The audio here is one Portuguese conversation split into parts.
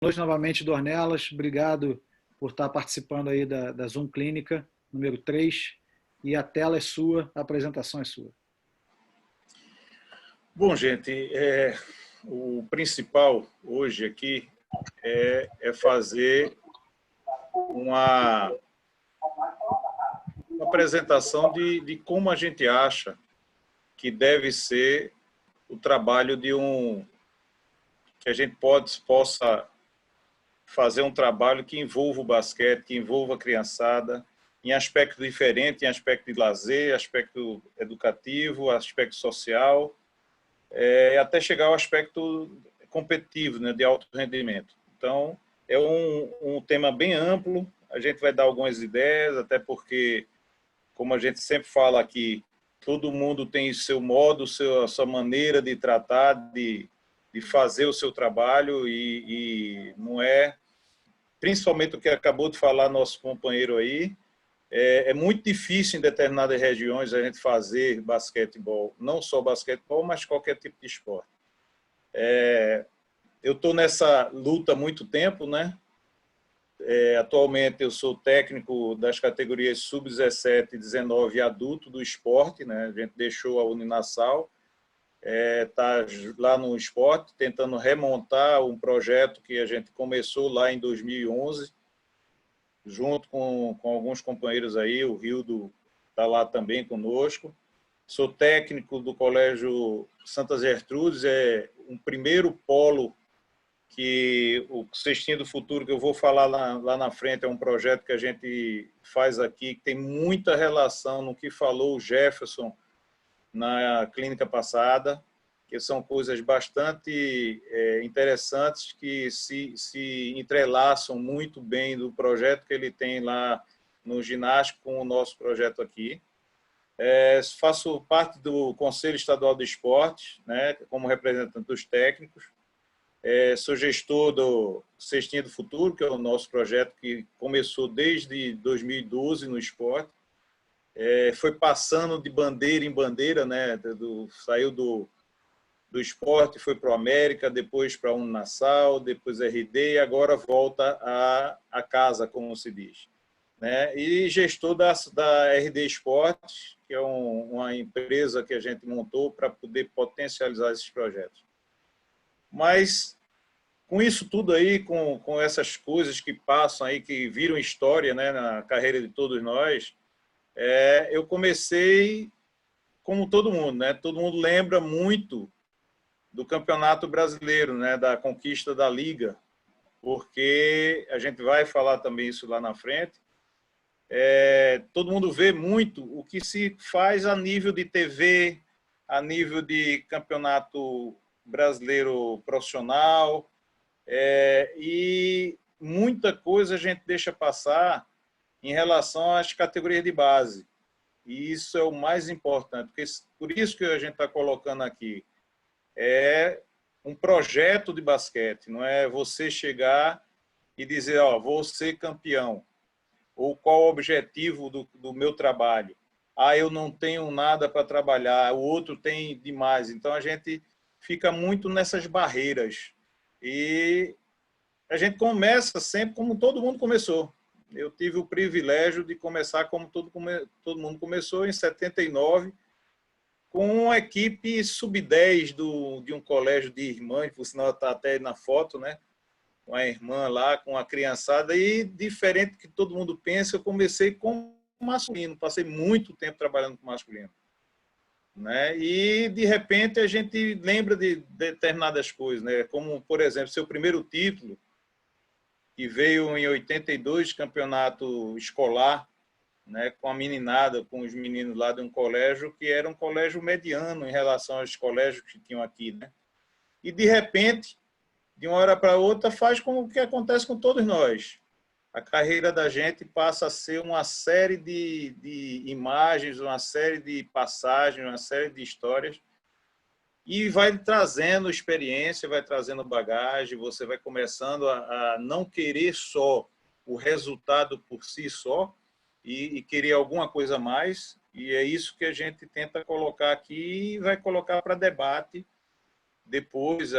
Boa noite novamente, Dornelas. Obrigado por estar participando aí da Zoom Clínica número 3. E a tela é sua, a apresentação é sua. Bom, gente, o principal hoje aqui é fazer uma apresentação de como a gente acha que deve ser o trabalho que a gente possa fazer um trabalho que envolva o basquete, que envolva a criançada, em aspecto diferente, em aspecto de lazer, aspecto educativo, aspecto social, até chegar ao aspecto competitivo, né, de alto rendimento. Então, é um tema bem amplo, a gente vai dar algumas ideias, até porque, como a gente sempre fala aqui, todo mundo tem seu modo, a sua maneira de tratar, de fazer o seu trabalho, e não é, principalmente o que acabou de falar nosso companheiro aí, é muito difícil em determinadas regiões a gente fazer basquetebol, não só basquetebol, mas qualquer tipo de esporte. Eu estou nessa luta há muito tempo, né? Atualmente eu sou técnico das categorias sub-17 e 19 adulto do esporte, né? A gente deixou a Uninassal, está lá no esporte, tentando remontar um projeto que a gente começou lá em 2011, junto com alguns companheiros aí, o Rildo está lá também conosco. Sou técnico do Colégio Santa Gertrudes, é um primeiro polo que o Cestinha do Futuro, que eu vou falar lá na frente, é um projeto que a gente faz aqui, que tem muita relação no que falou o Jefferson na clínica passada, que são coisas bastante interessantes que se entrelaçam muito bem do projeto que ele tem lá no ginástico com o nosso projeto aqui. Faço parte do Conselho Estadual de Esportes, né, como representante dos técnicos. Sou gestor do Cestinha do Futuro, que é o nosso projeto que começou desde 2012 no esporte. Foi passando de bandeira em bandeira, né, saiu do esporte, foi para o América, depois para a Uninassal, depois RD, e agora volta a casa, como se diz. Né? E gestor da RD Esportes, que é uma empresa que a gente montou para poder potencializar esses projetos. Mas, com isso tudo aí, com essas coisas que passam aí, que viram história, né, na carreira de todos nós, eu comecei como todo mundo, né? Todo mundo lembra muito do Campeonato Brasileiro, né, da conquista da Liga, porque a gente vai falar também isso lá na frente. Todo mundo vê muito o que se faz a nível de TV, a nível de Campeonato Brasileiro profissional, e muita coisa a gente deixa passar em relação às categorias de base. E isso é o mais importante, porque por isso que a gente está colocando aqui. É um projeto de basquete, não é você chegar e dizer, ó, vou ser campeão, ou qual o objetivo do meu trabalho. Eu não tenho nada para trabalhar, o outro tem demais. Então, a gente fica muito nessas barreiras. E a gente começa sempre como todo mundo começou. Eu tive o privilégio de começar como todo mundo começou, em 79, com uma equipe sub-10 de um colégio de irmãs, por sinal está até na foto, né? Com a irmã lá, com a criançada, e diferente do que todo mundo pensa, eu comecei com masculino, passei muito tempo trabalhando com masculino. Né? E, de repente, a gente lembra de determinadas coisas, né? Como, por exemplo, seu primeiro título, que veio em 82, campeonato escolar, né, com a meninada, com os meninos lá de um colégio que era um colégio mediano em relação aos colégios que tinham aqui, né? E, de repente, de uma hora para outra, faz como o que acontece com todos nós. A carreira da gente passa a ser uma série de imagens, uma série de passagens, uma série de histórias, e vai trazendo experiência, vai trazendo bagagem, você vai começando a não querer só o resultado por si só, e querer alguma coisa a mais, e é isso que a gente tenta colocar aqui e vai colocar para debate depois.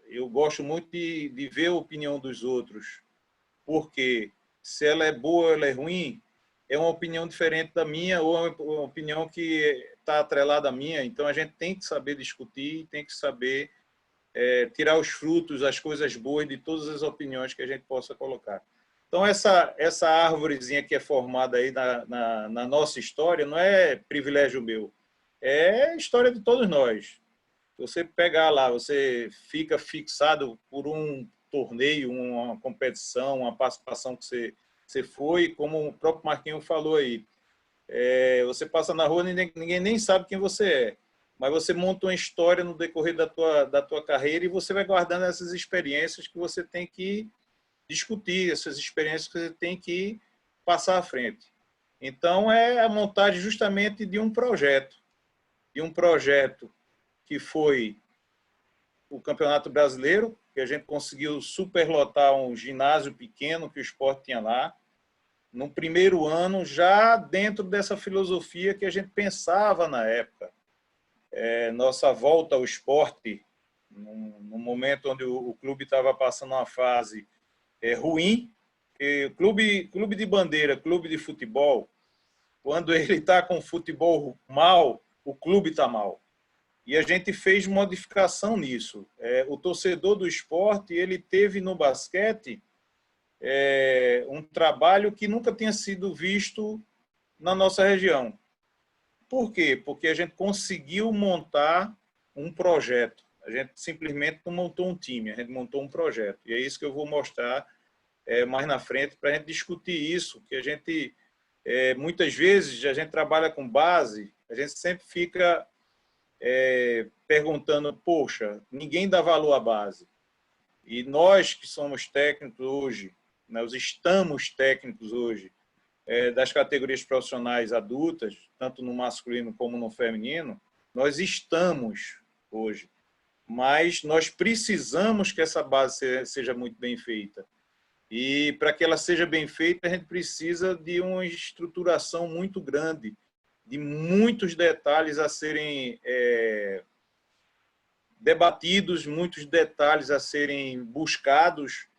eu gosto muito de ver a opinião dos outros, porque se ela é boa ou ela é ruim, é uma opinião diferente da minha ou é uma opinião que está atrelada à minha. Então, a gente tem que saber discutir, tem que saber tirar os frutos, as coisas boas de todas as opiniões que a gente possa colocar. Então, essa árvorezinha que é formada aí na nossa história não é privilégio meu, é história de todos nós. Você pegar lá, você fica fixado por um torneio, uma competição, uma participação que você foi, como o próprio Marquinhos falou aí. Você passa na rua, ninguém nem sabe quem você é, mas você monta uma história no decorrer da tua carreira e você vai guardando essas experiências que você tem que discutir, essas experiências que você tem que passar à frente. Então, é a montagem justamente de um projeto que foi o Campeonato Brasileiro, que a gente conseguiu superlotar um ginásio pequeno que o Sport tinha lá, no primeiro ano, já dentro dessa filosofia que a gente pensava na época. Nossa volta ao esporte, no momento onde o clube estava passando uma fase ruim, e clube de bandeira, clube de futebol, quando ele está com o futebol mal, o clube está mal. E a gente fez modificação nisso. O torcedor do esporte, ele teve no basquete um trabalho que nunca tinha sido visto na nossa região. Por quê? Porque a gente conseguiu montar um projeto. A gente simplesmente não montou um time, a gente montou um projeto. E é isso que eu vou mostrar mais na frente para a gente discutir isso, que a gente, muitas vezes, a gente trabalha com base, a gente sempre fica perguntando, poxa, ninguém dá valor à base. E nós que somos técnicos hoje, nós estamos técnicos hoje, das categorias profissionais adultas, tanto no masculino como no feminino, nós estamos hoje. Mas nós precisamos que essa base seja muito bem feita. E para que ela seja bem feita, a gente precisa de uma estruturação muito grande, de muitos detalhes a serem debatidos, muitos detalhes a serem buscados,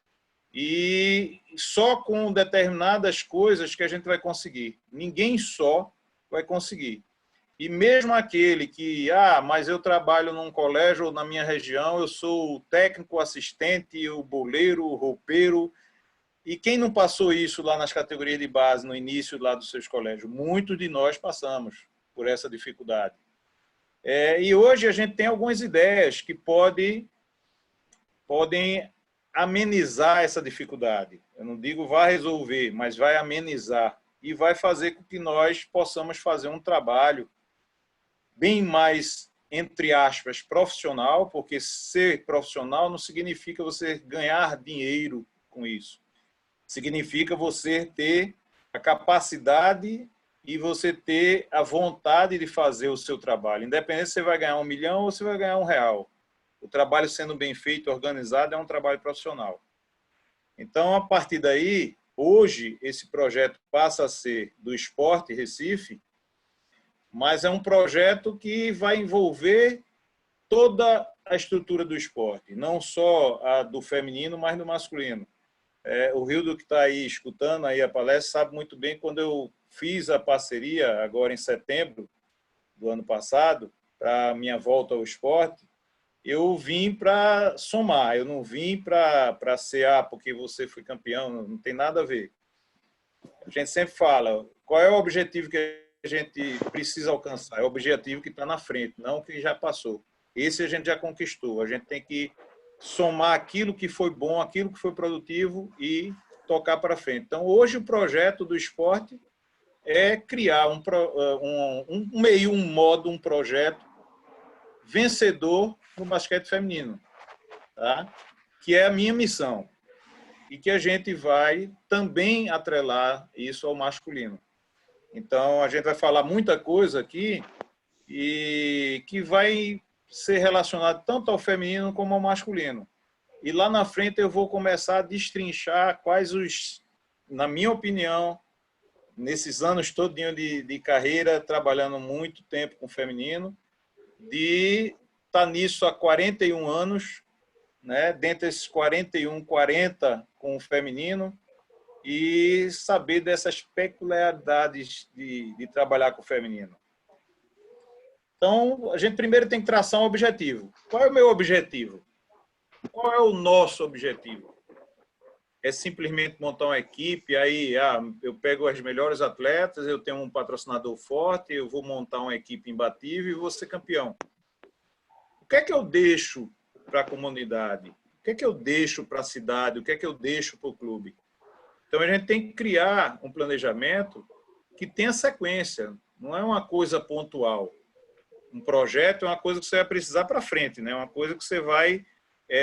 e só com determinadas coisas que a gente vai conseguir. Ninguém só vai conseguir. E mesmo aquele que, mas eu trabalho num colégio ou na minha região, eu sou o técnico, assistente, o boleiro, o roupeiro, e quem não passou isso lá nas categorias de base, no início lá dos seus colégios? Muitos de nós passamos por essa dificuldade. E hoje a gente tem algumas ideias que podem amenizar essa dificuldade. Eu não digo vai resolver, mas vai amenizar e vai fazer com que nós possamos fazer um trabalho bem mais, entre aspas, profissional, porque ser profissional não significa você ganhar dinheiro com isso. Significa você ter a capacidade e você ter a vontade de fazer o seu trabalho. Independente se você vai ganhar 1 milhão ou se vai ganhar R$1. O trabalho sendo bem feito, organizado, é um trabalho profissional. Então, a partir daí, hoje, esse projeto passa a ser do Sport Recife, mas é um projeto que vai envolver toda a estrutura do esporte, não só a do feminino, mas do masculino. O Rildo, que está aí escutando aí a palestra, sabe muito bem quando eu fiz a parceria, agora em setembro do ano passado, para a minha volta ao esporte, eu vim para somar, eu não vim para ser, porque você foi campeão, não tem nada a ver. A gente sempre fala, qual é o objetivo que a gente precisa alcançar? É o objetivo que está na frente, não o que já passou. Esse a gente já conquistou, a gente tem que somar aquilo que foi bom, aquilo que foi produtivo e tocar para frente. Então, hoje o projeto do esporte é criar um modo, um projeto vencedor no basquete feminino, tá? Que é a minha missão e que a gente vai também atrelar isso ao masculino. Então, a gente vai falar muita coisa aqui e que vai ser relacionado tanto ao feminino como ao masculino. E lá na frente eu vou começar a destrinchar quais na minha opinião, nesses anos todinho de carreira, trabalhando muito tempo com o feminino, de estar nisso há 41 anos, né, dentre esses 41, 40 com o feminino, e saber dessas peculiaridades de trabalhar com o feminino. Então, a gente primeiro tem que traçar um objetivo. Qual é o meu objetivo? Qual é o nosso objetivo? É simplesmente montar uma equipe, aí eu pego as melhores atletas, eu tenho um patrocinador forte, eu vou montar uma equipe imbatível e vou ser campeão. O que é que eu deixo para a comunidade? O que é que eu deixo para a cidade? O que é que eu deixo para o clube? Então, a gente tem que criar um planejamento que tenha sequência, não é uma coisa pontual. Um projeto é uma coisa que você vai precisar para frente, né? Uma coisa que você vai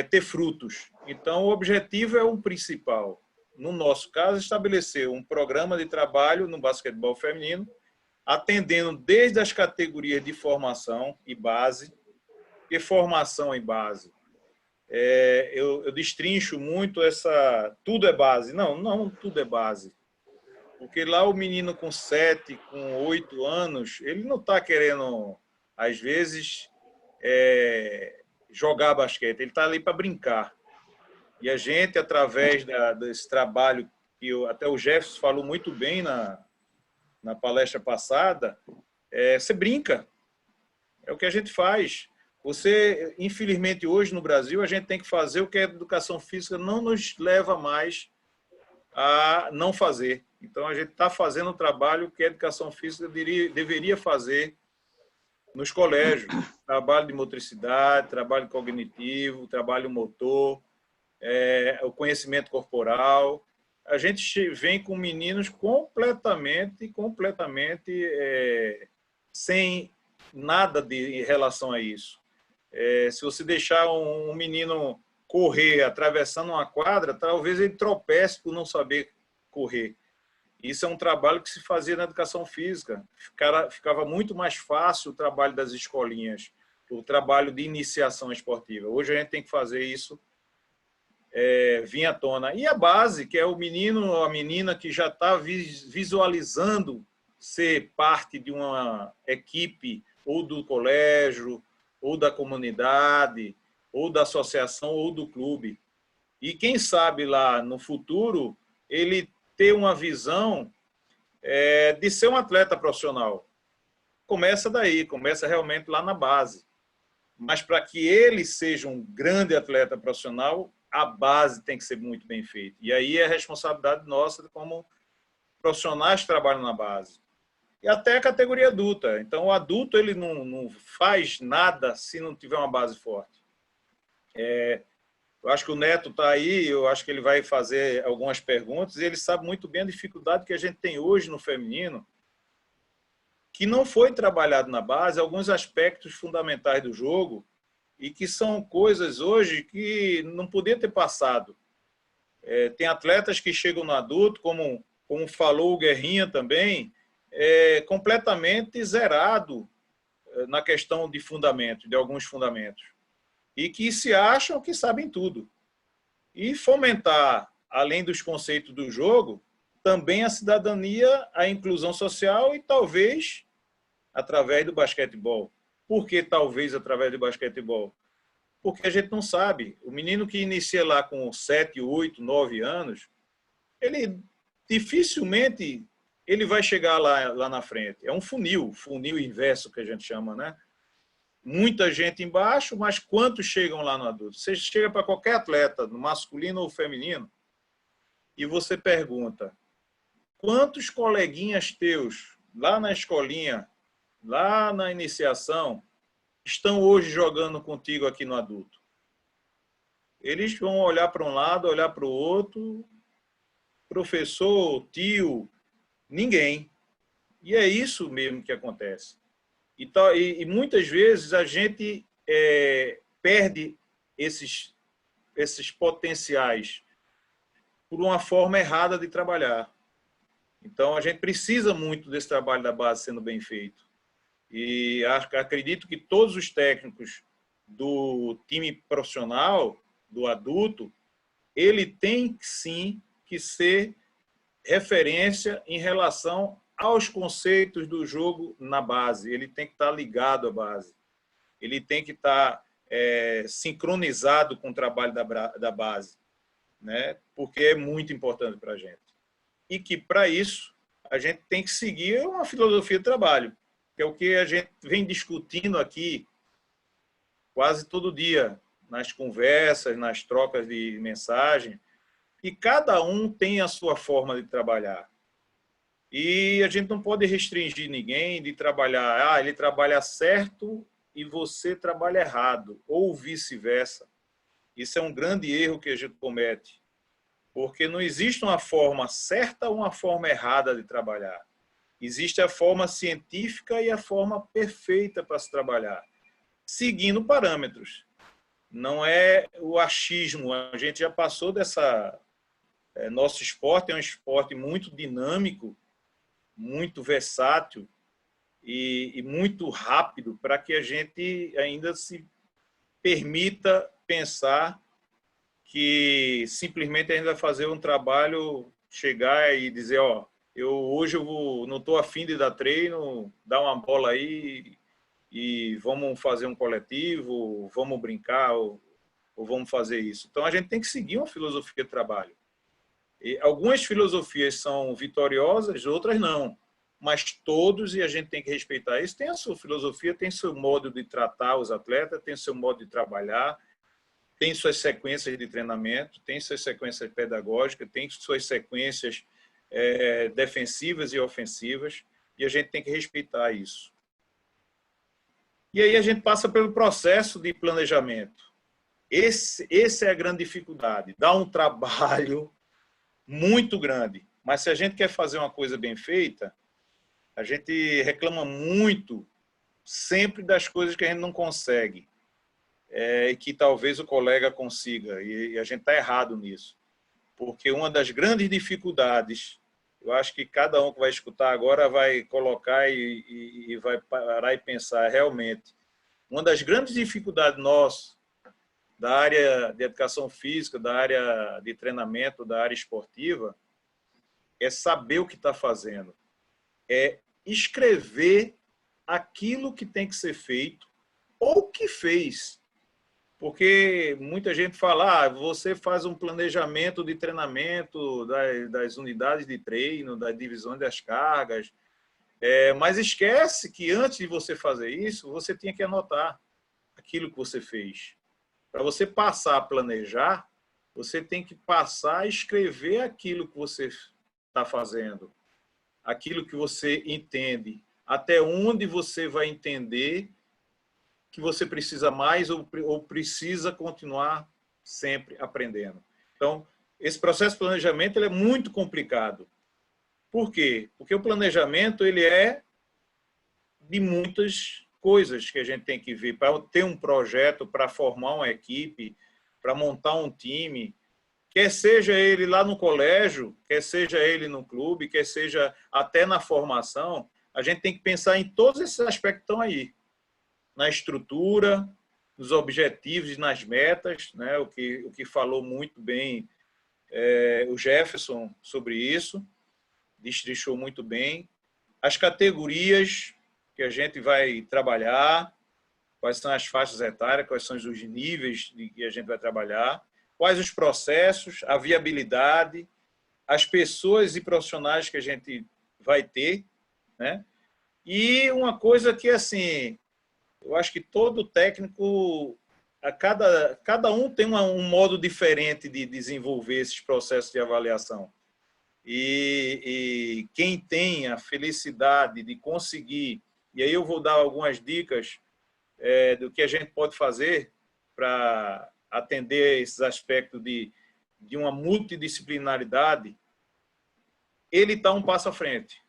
ter frutos. Então, o objetivo é o principal. No nosso caso, estabelecer um programa de trabalho no basquetebol feminino, atendendo desde as categorias de formação e base, e formação e base. Eu destrincho muito tudo é base. Não tudo é base. Porque lá o menino com 7, com 8 anos, ele não está querendo, às vezes, jogar basquete, ele está ali para brincar. E a gente, através desse trabalho, que até o Jefferson falou muito bem na palestra passada, você brinca. É o que a gente faz. Infelizmente, hoje no Brasil, a gente tem que fazer o que a educação física não nos leva mais a não fazer. Então, a gente está fazendo o trabalho que a educação física deveria fazer nos colégios. Trabalho de motricidade, trabalho cognitivo, trabalho motor, o conhecimento corporal. A gente vem com meninos completamente sem nada em relação a isso. Se você deixar um menino correr atravessando uma quadra, talvez ele tropece por não saber correr. Isso é um trabalho que se fazia na educação física. Ficava muito mais fácil o trabalho das escolinhas, o trabalho de iniciação esportiva. Hoje a gente tem que fazer isso vir à tona. E a base, que é o menino ou a menina que já está visualizando ser parte de uma equipe ou do colégio, ou da comunidade, ou da associação, ou do clube. E quem sabe lá no futuro ele ter uma visão de ser um atleta profissional. Começa daí, começa realmente lá na base. Mas para que ele seja um grande atleta profissional, a base tem que ser muito bem feita. E aí é responsabilidade nossa como profissionais que trabalham na base. E até a categoria adulta. Então, o adulto ele não faz nada se não tiver uma base forte. Eu acho que o Neto está aí, eu acho que ele vai fazer algumas perguntas, e ele sabe muito bem a dificuldade que a gente tem hoje no feminino, que não foi trabalhado na base, alguns aspectos fundamentais do jogo, e que são coisas hoje que não podia ter passado. Tem atletas que chegam no adulto, como falou o Guerrinha também, completamente zerado na questão de fundamento, de alguns fundamentos. E que se acham que sabem tudo. E fomentar, além dos conceitos do jogo, também a cidadania, a inclusão social e talvez através do basquetebol. Por que talvez através do basquetebol? Porque a gente não sabe. O menino que inicia lá com 7, 8, 9 anos, ele dificilmente ele vai chegar lá na frente. É um funil inverso que a gente chama, né? Muita gente embaixo, mas quantos chegam lá no adulto? Você chega para qualquer atleta, no masculino ou feminino, e você pergunta, quantos coleguinhas teus, lá na escolinha, lá na iniciação, estão hoje jogando contigo aqui no adulto? Eles vão olhar para um lado, olhar para o outro, professor, tio, ninguém. E é isso mesmo que acontece. E muitas vezes a gente perde esses potenciais por uma forma errada de trabalhar. Então, a gente precisa muito desse trabalho da base sendo bem feito. E acredito que todos os técnicos do time profissional, do adulto, ele tem sim que ser referência em relação aos conceitos do jogo na base. Ele tem que estar ligado à base. Ele tem que estar sincronizado com o trabalho da base, né? Porque é muito importante para a gente. E que, para isso, a gente tem que seguir uma filosofia de trabalho, que é o que a gente vem discutindo aqui quase todo dia, nas conversas, nas trocas de mensagem, e cada um tem a sua forma de trabalhar. E a gente não pode restringir ninguém de trabalhar, ele trabalha certo e você trabalha errado, ou vice-versa. Isso é um grande erro que a gente comete, porque não existe uma forma certa ou uma forma errada de trabalhar. Existe a forma científica e a forma perfeita para se trabalhar, seguindo parâmetros. Não é o achismo, a gente já passou dessa... Nosso esporte é um esporte muito dinâmico, muito versátil e muito rápido para que a gente ainda se permita pensar que simplesmente a gente vai fazer um trabalho, chegar e dizer, hoje não estou afim de dar treino, dar uma bola aí e vamos fazer um coletivo, vamos brincar ou vamos fazer isso. Então, a gente tem que seguir uma filosofia de trabalho. E algumas filosofias são vitoriosas, outras não. Mas todos, e a gente tem que respeitar isso, tem a sua filosofia, tem seu modo de tratar os atletas, tem seu modo de trabalhar, tem suas sequências de treinamento, tem suas sequências pedagógicas, tem suas sequências defensivas e ofensivas, e a gente tem que respeitar isso. E aí a gente passa pelo processo de planejamento. Essa é a grande dificuldade. Dá um trabalho muito grande, mas se a gente quer fazer uma coisa bem feita, a gente reclama muito sempre das coisas que a gente não consegue, e que talvez o colega consiga, e a gente está errado nisso. Porque uma das grandes dificuldades, eu acho que cada um que vai escutar agora vai colocar e vai parar e pensar realmente, uma das grandes dificuldades nossas, da área de educação física, da área de treinamento, da área esportiva, é saber o que está fazendo. É escrever aquilo que tem que ser feito ou que fez. Porque muita gente fala, você faz um planejamento de treinamento das unidades de treino, das divisões das cargas, mas esquece que antes de você fazer isso, você tinha que anotar aquilo que você fez. Para você passar a planejar, você tem que passar a escrever aquilo que você está fazendo, aquilo que você entende, até onde você vai entender que você precisa mais ou precisa continuar sempre aprendendo. Então, esse processo de planejamento ele é muito complicado. Por quê? Porque o planejamento ele é de muitas coisas que a gente tem que ver para ter um projeto, para formar uma equipe, para montar um time, quer seja ele lá no colégio, quer seja ele no clube, quer seja até na formação, a gente tem que pensar em todos esses aspectos que estão aí. Na estrutura, nos objetivos e nas metas, né? o que falou muito bem o Jefferson sobre isso, destrinchou muito bem. As categorias que a gente vai trabalhar, quais são as faixas etárias, quais são os níveis que a gente vai trabalhar, quais os processos, a viabilidade, as pessoas e profissionais que a gente vai ter, né? E uma coisa que, assim, eu acho que todo técnico, cada um tem um modo diferente de desenvolver esses processos de avaliação. E quem tem a felicidade de conseguir, e aí eu vou dar algumas dicas do que a gente pode fazer para atender esses aspectos de uma multidisciplinaridade, ele está um passo à frente,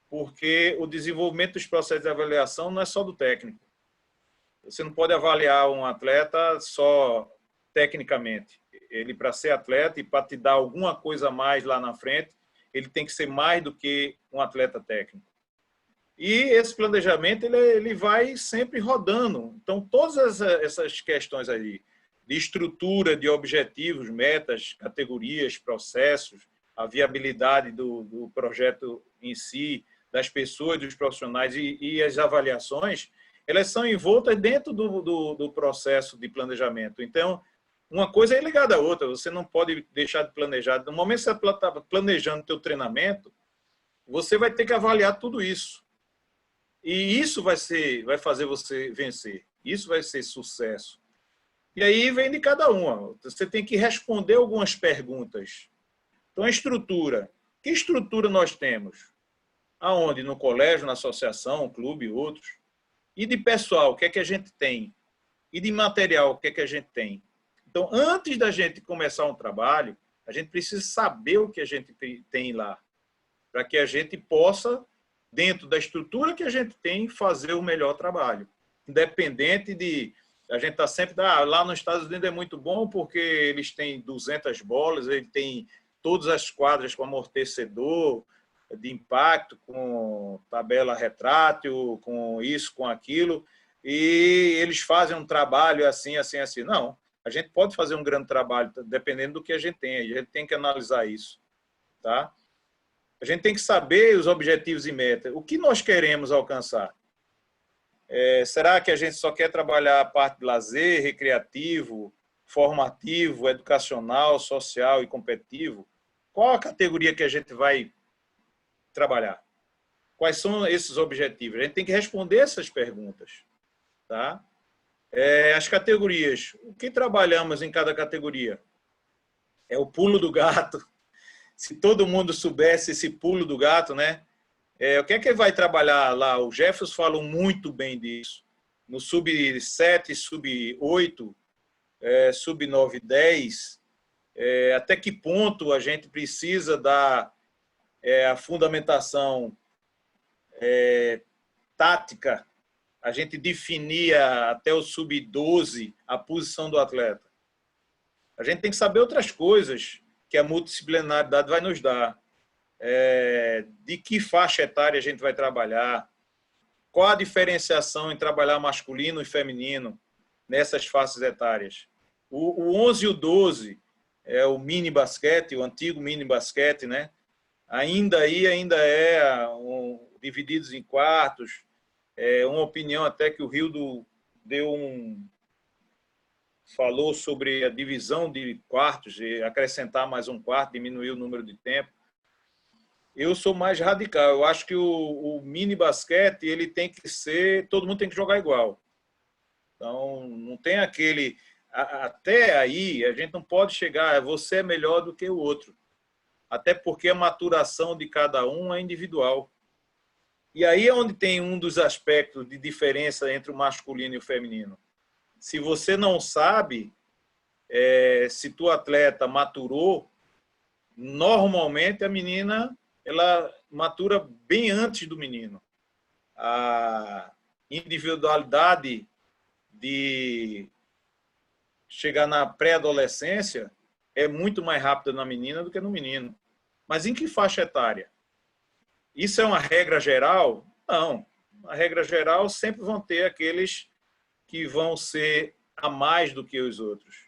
porque o desenvolvimento dos processos de avaliação não é só do técnico. Você não pode avaliar um atleta só tecnicamente. Ele, para ser atleta e para te dar alguma coisa a mais lá na frente, ele tem que ser mais do que um atleta técnico. E esse planejamento ele vai sempre rodando. Então, todas essas questões aí, de estrutura, de objetivos, metas, categorias, processos, a viabilidade do projeto em si, das pessoas, dos profissionais e as avaliações, elas são envoltas dentro do processo de planejamento. Então, uma coisa é ligada à outra, você não pode deixar de planejar. No momento que você está planejando o seu treinamento, você vai ter que avaliar tudo isso. E isso vai fazer você vencer. Isso vai ser sucesso. E aí vem de cada uma. Você tem que responder algumas perguntas. Então, a estrutura. Que estrutura nós temos? Aonde? No colégio, na associação, clube, outros. E de pessoal, o que é que a gente tem? E de material, o que é que a gente tem? Então, antes da gente começar um trabalho, a gente precisa saber o que a gente tem lá, para que a gente possa, dentro da estrutura que a gente tem, fazer o melhor trabalho. Independente de... A gente está sempre... lá nos Estados Unidos é muito bom porque eles têm 200 bolas, ele tem todas as quadras com amortecedor de impacto, com tabela retrátil, com isso, com aquilo, e eles fazem um trabalho assim, assim, assim. Não, a gente pode fazer um grande trabalho, dependendo do que a gente tem. A gente tem que analisar isso, tá? A gente tem que saber os objetivos e metas. O que nós queremos alcançar? Será que a gente só quer trabalhar a parte de lazer, recreativo, formativo, educacional, social e competitivo? Qual a categoria que a gente vai trabalhar? Quais são esses objetivos? A gente tem que responder essas perguntas, tá? As categorias. O que trabalhamos em cada categoria? É o pulo do gato. Se todo mundo soubesse esse pulo do gato, né? O que é que vai trabalhar lá? O Jefferson falou muito bem disso. No sub-7, sub-8, sub-9, 10, até que ponto a gente precisa dar a fundamentação tática, a gente definia até o sub-12 a posição do atleta. A gente tem que saber outras coisas que a multidisciplinaridade vai nos dar. De que faixa etária a gente vai trabalhar, qual a diferenciação em trabalhar masculino e feminino nessas faixas etárias. O 11 e o 12 é o mini basquete, o antigo mini basquete, né? Ainda divididos em quartos. Uma opinião até que o Rildo falou sobre a divisão de quartos, e acrescentar mais um quarto, diminuir o número de tempo. Eu sou mais radical. Eu acho que o mini basquete, ele tem que ser... Todo mundo tem que jogar igual. Então, não tem aquele... Até aí, a gente não pode chegar... Você é melhor do que o outro. Até porque a maturação de cada um é individual. E aí é onde tem um dos aspectos de diferença entre o masculino e o feminino. Se você não sabe se tua atleta maturou, normalmente a menina... ela matura bem antes do menino. A individualidade de chegar na pré-adolescência é muito mais rápida na menina do que no menino. Mas em que faixa etária? Isso é uma regra geral? Não. A regra geral sempre vão ter aqueles que vão ser a mais do que os outros.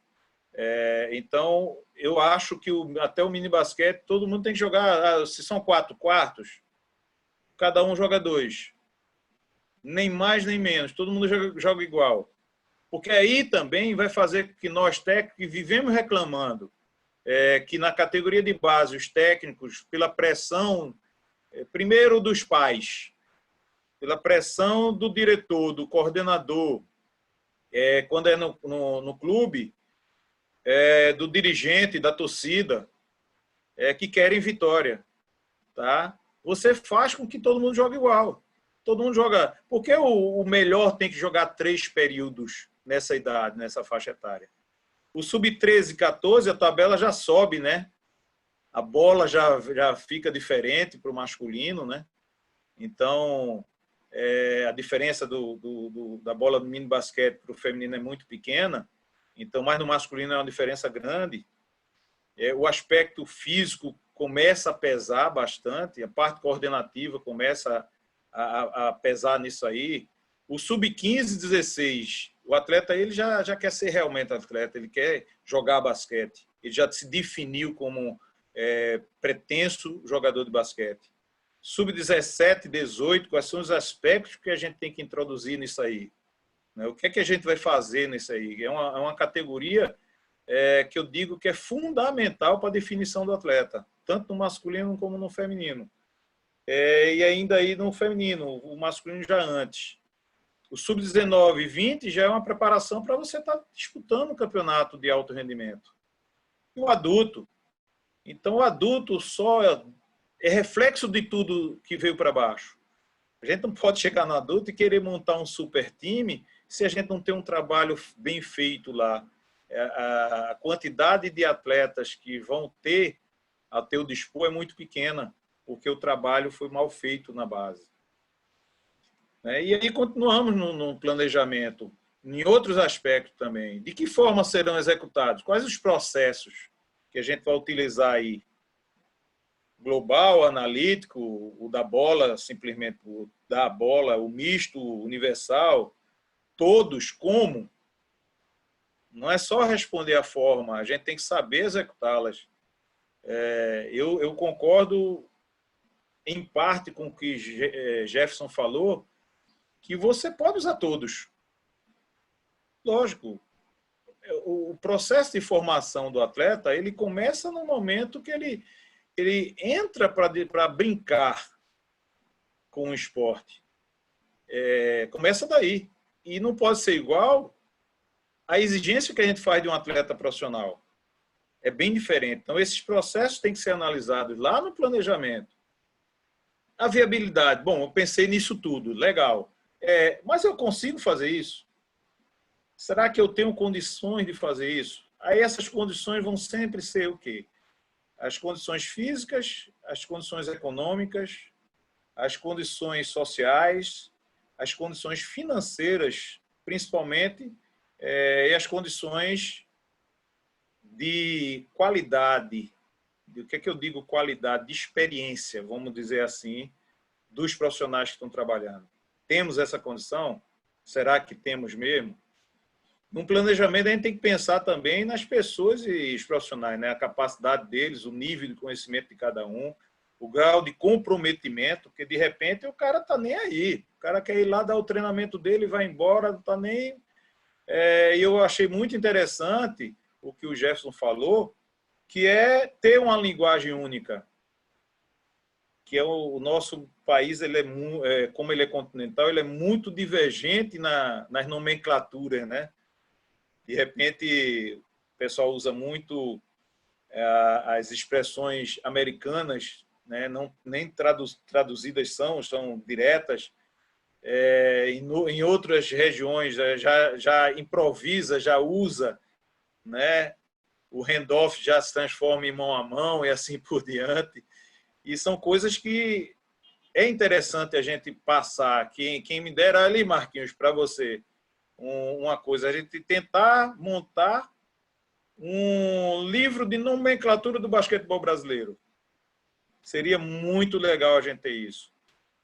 Então, eu acho que até o mini basquete, todo mundo tem que jogar. Se são 4 quartos, cada um joga 2. Nem mais, nem menos. Todo mundo joga igual. Porque aí também vai fazer que nós técnicos vivemos reclamando que na categoria de base, os técnicos, pela pressão, primeiro dos pais, pela pressão do diretor, do coordenador, quando é no clube, do dirigente, da torcida, que querem vitória, tá? Você faz com que todo mundo jogue igual. Todo mundo joga... Porque o melhor tem que jogar 3 períodos nessa idade, nessa faixa etária. O sub-13 e 14, a tabela já sobe, né? A bola já fica diferente para o masculino, né? Então, a diferença da bola do mini basquete para o feminino é muito pequena. Então, mas no masculino é uma diferença grande. O aspecto físico começa a pesar bastante, a parte coordenativa começa a pesar nisso aí. O sub-15, 16, o atleta ele já quer ser realmente atleta, ele quer jogar basquete. Ele já se definiu como pretenso jogador de basquete. Sub-17, 18, quais são os aspectos que a gente tem que introduzir nisso aí? Né? O que é que a gente vai fazer nisso aí? É uma categoria que eu digo que é fundamental para a definição do atleta, tanto no masculino como no feminino. E ainda aí no feminino, o masculino já antes. O sub-19 e 20 já é uma preparação para você estar disputando o campeonato de alto rendimento. E o adulto? Então, o adulto só é reflexo de tudo que veio para baixo. A gente não pode chegar no adulto e querer montar um super time se a gente não tem um trabalho bem feito lá. A quantidade de atletas que vão ter a teu dispor é muito pequena, porque o trabalho foi mal feito na base. E aí continuamos no planejamento, em outros aspectos também. De que forma serão executados? Quais os processos que a gente vai utilizar aí? Global, analítico, o da bola, simplesmente o da bola, o misto, universal, todos como? Não é só responder a forma, a gente tem que saber executá-las. Eu concordo em parte com o que Jefferson falou, que você pode usar todos. Lógico, o processo de formação do atleta, ele começa no momento que ele entra para brincar com o esporte. Começa daí. E não pode ser igual à exigência que a gente faz de um atleta profissional. É bem diferente. Então, esses processos têm que ser analisados lá no planejamento. A viabilidade. Bom, eu pensei nisso tudo. Legal. Mas eu consigo fazer isso? Será que eu tenho condições de fazer isso? Aí essas condições vão sempre ser o quê? As condições físicas, as condições econômicas, as condições sociais, as condições financeiras, principalmente, e as condições de qualidade. O que é que eu digo qualidade? De experiência, vamos dizer assim, dos profissionais que estão trabalhando. Temos essa condição? Será que temos mesmo? No planejamento, a gente tem que pensar também nas pessoas e os profissionais, né? A capacidade deles, o nível de conhecimento de cada um, o grau de comprometimento, porque de repente o cara está nem aí. O cara quer ir lá dar o treinamento dele, vai embora, não está nem... E eu achei muito interessante o que o Jefferson falou, que é ter uma linguagem única. Que o nosso país, como ele é continental, ele é muito divergente nas nomenclaturas, né? De repente, o pessoal usa muito as expressões americanas, né? Nem traduzidas são diretas. Em outras regiões já improvisa, já usa, né? O handoff já se transforma em mão a mão e assim por diante. E são coisas que é interessante a gente passar. Quem me dera ali, Marquinhos, para você, uma coisa, a gente tentar montar um livro de nomenclatura do basquetebol brasileiro. Seria muito legal a gente ter isso,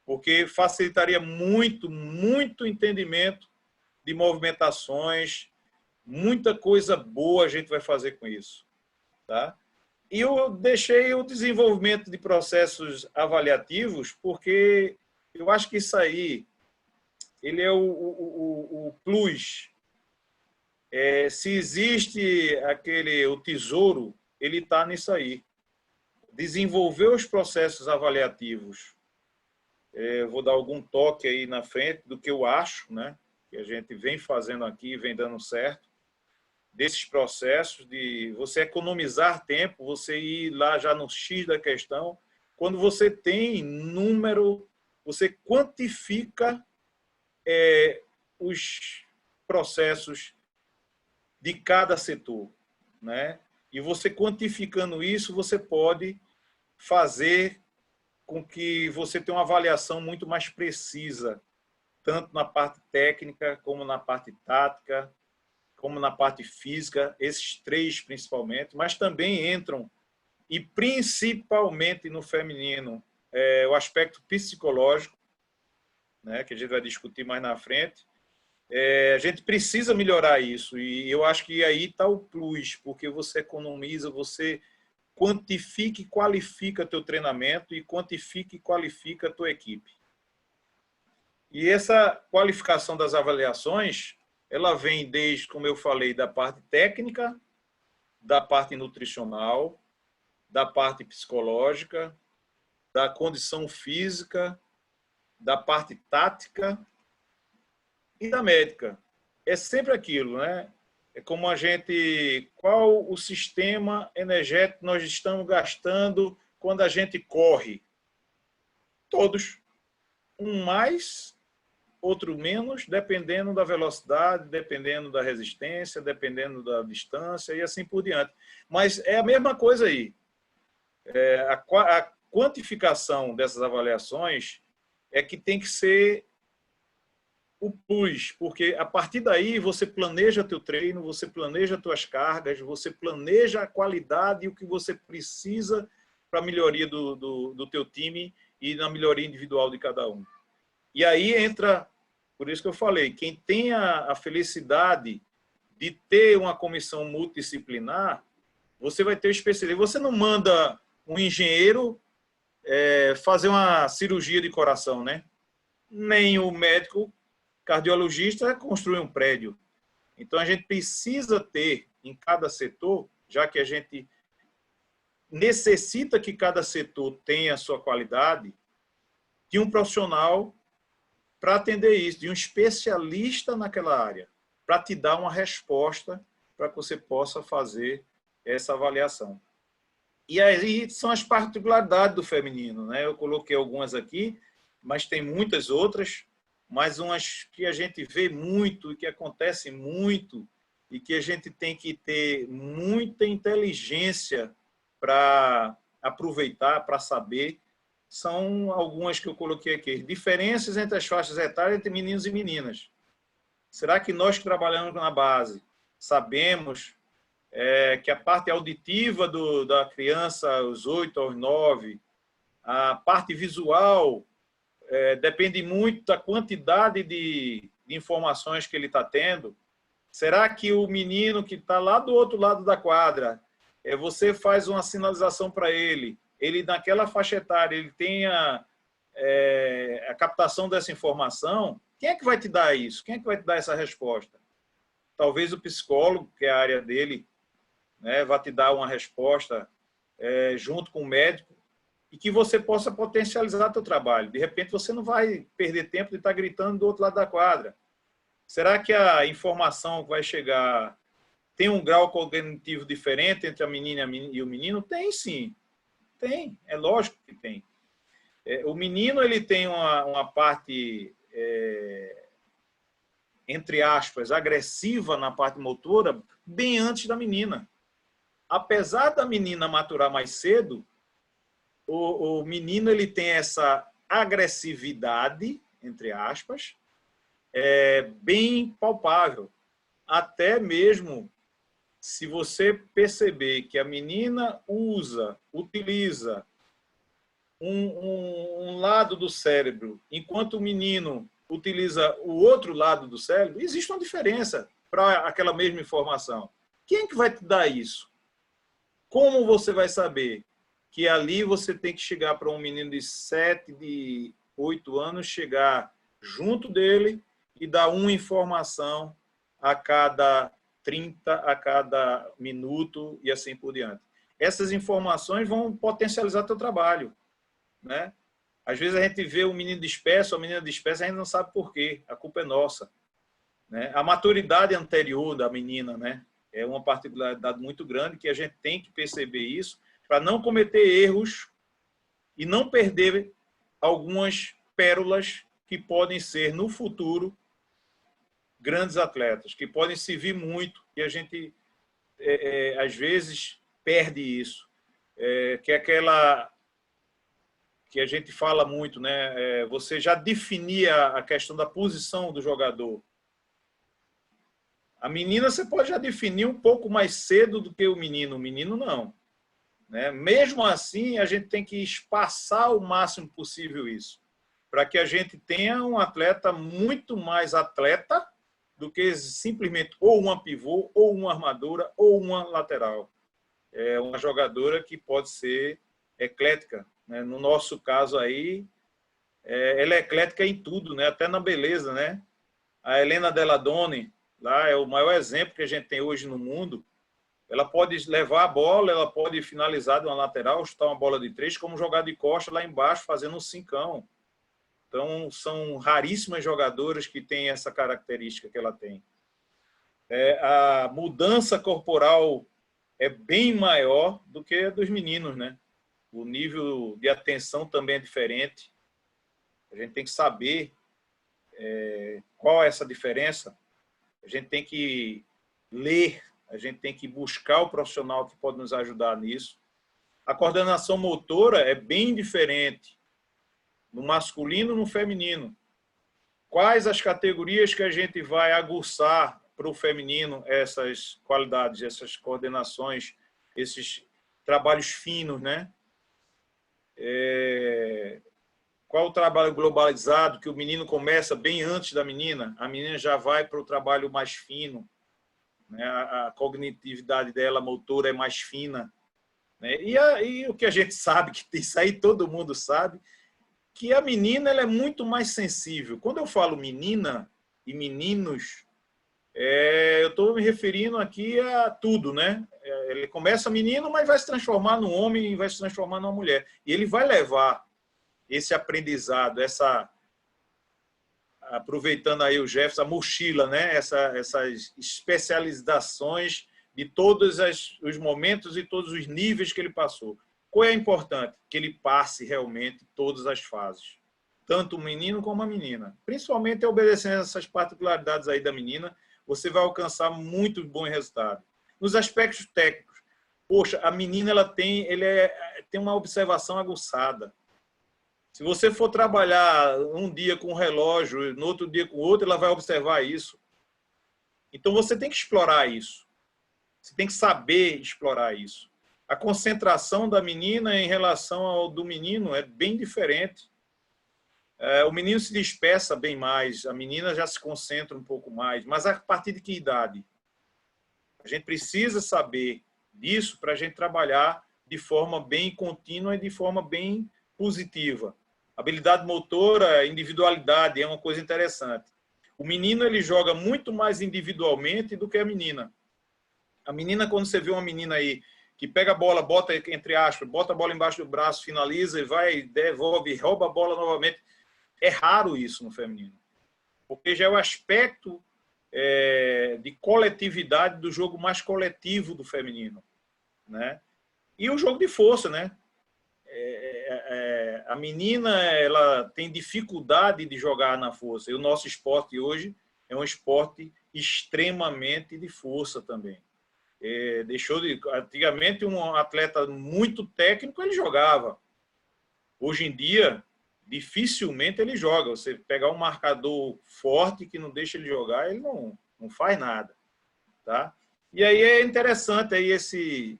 porque facilitaria muito, muito entendimento de movimentações, muita coisa boa a gente vai fazer com isso, tá? E eu deixei o desenvolvimento de processos avaliativos, porque eu acho que isso aí ele é o plus. Se existe o tesouro, ele está nisso aí. Desenvolver os processos avaliativos. Eu vou dar algum toque aí na frente do que eu acho, né? Que a gente vem fazendo aqui, vem dando certo. Desses processos de você economizar tempo, você ir lá já no X da questão. Quando você tem número, você quantifica os processos de cada setor, né? E você quantificando isso, você pode fazer com que você tenha uma avaliação muito mais precisa, tanto na parte técnica, como na parte tática, como na parte física, esses três principalmente, mas também entram, e principalmente no feminino, o aspecto psicológico, né, que a gente vai discutir mais na frente. A gente precisa melhorar isso, e eu acho que aí está o plus, porque você economiza, você quantifica e qualifica teu treinamento e quantifica e qualifica a tua equipe. E essa qualificação das avaliações, ela vem desde, como eu falei, da parte técnica, da parte nutricional, da parte psicológica, da condição física, da parte tática e da médica. É sempre aquilo, né? É como qual o sistema energético nós estamos gastando quando a gente corre? Todos. Um mais, outro menos, dependendo da velocidade, dependendo da resistência, dependendo da distância e assim por diante. Mas é a mesma coisa aí. A quantificação dessas avaliações é que tem que ser o plus, porque a partir daí você planeja teu treino, você planeja tuas cargas, você planeja a qualidade e o que você precisa para a melhoria do teu time e na melhoria individual de cada um. E aí entra, por isso que eu falei, quem tem a felicidade de ter uma comissão multidisciplinar, você vai ter especialista. Você não manda um engenheiro fazer uma cirurgia de coração, né? Nem o médico cardiologista construir um prédio. Então, a gente precisa ter em cada setor, já que a gente necessita que cada setor tenha a sua qualidade, de um profissional para atender isso, de um especialista naquela área, para te dar uma resposta para que você possa fazer essa avaliação. E aí são as particularidades do feminino, né? Eu coloquei algumas aqui, mas tem muitas outras, mas umas que a gente vê muito e que acontecem muito e que a gente tem que ter muita inteligência para aproveitar, para saber, são algumas que eu coloquei aqui. Diferenças entre as faixas etárias entre meninos e meninas. Será que nós que trabalhamos na base sabemos que a parte auditiva da criança, aos 8, aos 9, a parte visual, depende muito da quantidade de informações que ele está tendo? Será que o menino que está lá do outro lado da quadra, você faz uma sinalização para ele, naquela faixa etária, ele tem a captação dessa informação? Quem é que vai te dar isso? Quem é que vai te dar essa resposta? Talvez o psicólogo, que é a área dele, né, vai te dar uma resposta junto com o médico, e que você possa potencializar teu trabalho. De repente, você não vai perder tempo de estar gritando do outro lado da quadra. Será que a informação que vai chegar tem um grau cognitivo diferente entre a menina e o menino? Tem, sim. Tem. É lógico que tem. O menino ele tem uma parte, entre aspas, agressiva na parte motora bem antes da menina. Apesar da menina maturar mais cedo, o menino ele tem essa agressividade, entre aspas, bem palpável. Até mesmo se você perceber que a menina utiliza um lado do cérebro, enquanto o menino utiliza o outro lado do cérebro, existe uma diferença para aquela mesma informação. Quem é que vai te dar isso? Como você vai saber que ali você tem que chegar para um menino de 7, de 8 anos, chegar junto dele e dar uma informação a cada 30, a cada minuto e assim por diante? Essas informações vão potencializar teu trabalho, né? Às vezes a gente vê um menino disperso, uma menina dispersa, a gente não sabe por quê, a culpa é nossa, né? A maturidade anterior da menina, né, é uma particularidade muito grande que a gente tem que perceber isso para não cometer erros e não perder algumas pérolas que podem ser, no futuro, grandes atletas, que podem servir muito, e a gente, às vezes, perde isso. Que é aquela que a gente fala muito, né? Você já definia a questão da posição do jogador. A menina você pode já definir um pouco mais cedo do que o menino não, né? Mesmo assim, a gente tem que espaçar o máximo possível isso, para que a gente tenha um atleta muito mais atleta do que simplesmente ou uma pivô, ou uma armadura, ou uma lateral. é uma jogadora que pode ser eclética, né? No nosso caso aí, ela é eclética em tudo, né? Até na beleza, né? A Helena Della Donne, lá é o maior exemplo que a gente tem hoje no mundo. Ela pode levar a bola, ela pode finalizar de uma lateral, chutar uma bola de 3, como jogar de costa lá embaixo, fazendo um cincão. Então, são raríssimas jogadoras que têm essa característica que ela tem. A mudança corporal é bem maior do que a dos meninos, né? O nível de atenção também é diferente. A gente tem que saber qual é essa diferença. A gente tem que ler, a gente tem que buscar o profissional que pode nos ajudar nisso. A coordenação motora é bem diferente no masculino e no feminino. Quais as categorias que a gente vai aguçar para o feminino essas qualidades, essas coordenações, esses trabalhos finos, né? Qual o trabalho globalizado, que o menino começa bem antes da menina, a menina já vai para o trabalho mais fino, né? A cognitividade dela, a motora, é mais fina, né? E o que a gente sabe, que isso aí todo mundo sabe, que a menina ela é muito mais sensível. Quando eu falo menina e meninos, eu estou me referindo aqui a tudo, né? Ele começa menino, mas vai se transformar num homem e vai se transformar numa mulher. E ele vai levar esse aprendizado, aproveitando aí o Jefferson, a mochila, né? Essas especializações de todos os momentos e todos os níveis que ele passou. Qual é importante? Que ele passe realmente todas as fases. Tanto o menino como a menina. Principalmente obedecendo essas particularidades aí da menina, você vai alcançar muito bom resultado. Nos aspectos técnicos, poxa, a menina ela tem uma observação aguçada. Se você for trabalhar um dia com um relógio, no outro dia com outro, ela vai observar isso. Então você tem que explorar isso. Você tem que saber explorar isso. A concentração da menina em relação ao do menino é bem diferente. O menino se dispersa bem mais, a menina já se concentra um pouco mais. Mas a partir de que idade? A gente precisa saber disso para a gente trabalhar de forma bem contínua e de forma bem positiva. Habilidade motora, individualidade é uma coisa interessante. O menino ele joga muito mais individualmente do que a menina. A menina, quando você vê uma menina aí que pega a bola, bota entre aspas, bota a bola embaixo do braço, finaliza e vai, devolve, rouba a bola novamente. É raro isso no feminino, porque já é o aspecto de coletividade do jogo mais coletivo do feminino, né? E o jogo de força, né? A menina ela tem dificuldade de jogar na força. E o nosso esporte hoje é um esporte extremamente de força também. Antigamente um atleta muito técnico ele jogava. Hoje em dia dificilmente ele joga. Você pegar um marcador forte que não deixa ele jogar, ele não faz nada, tá? E aí é interessante aí esse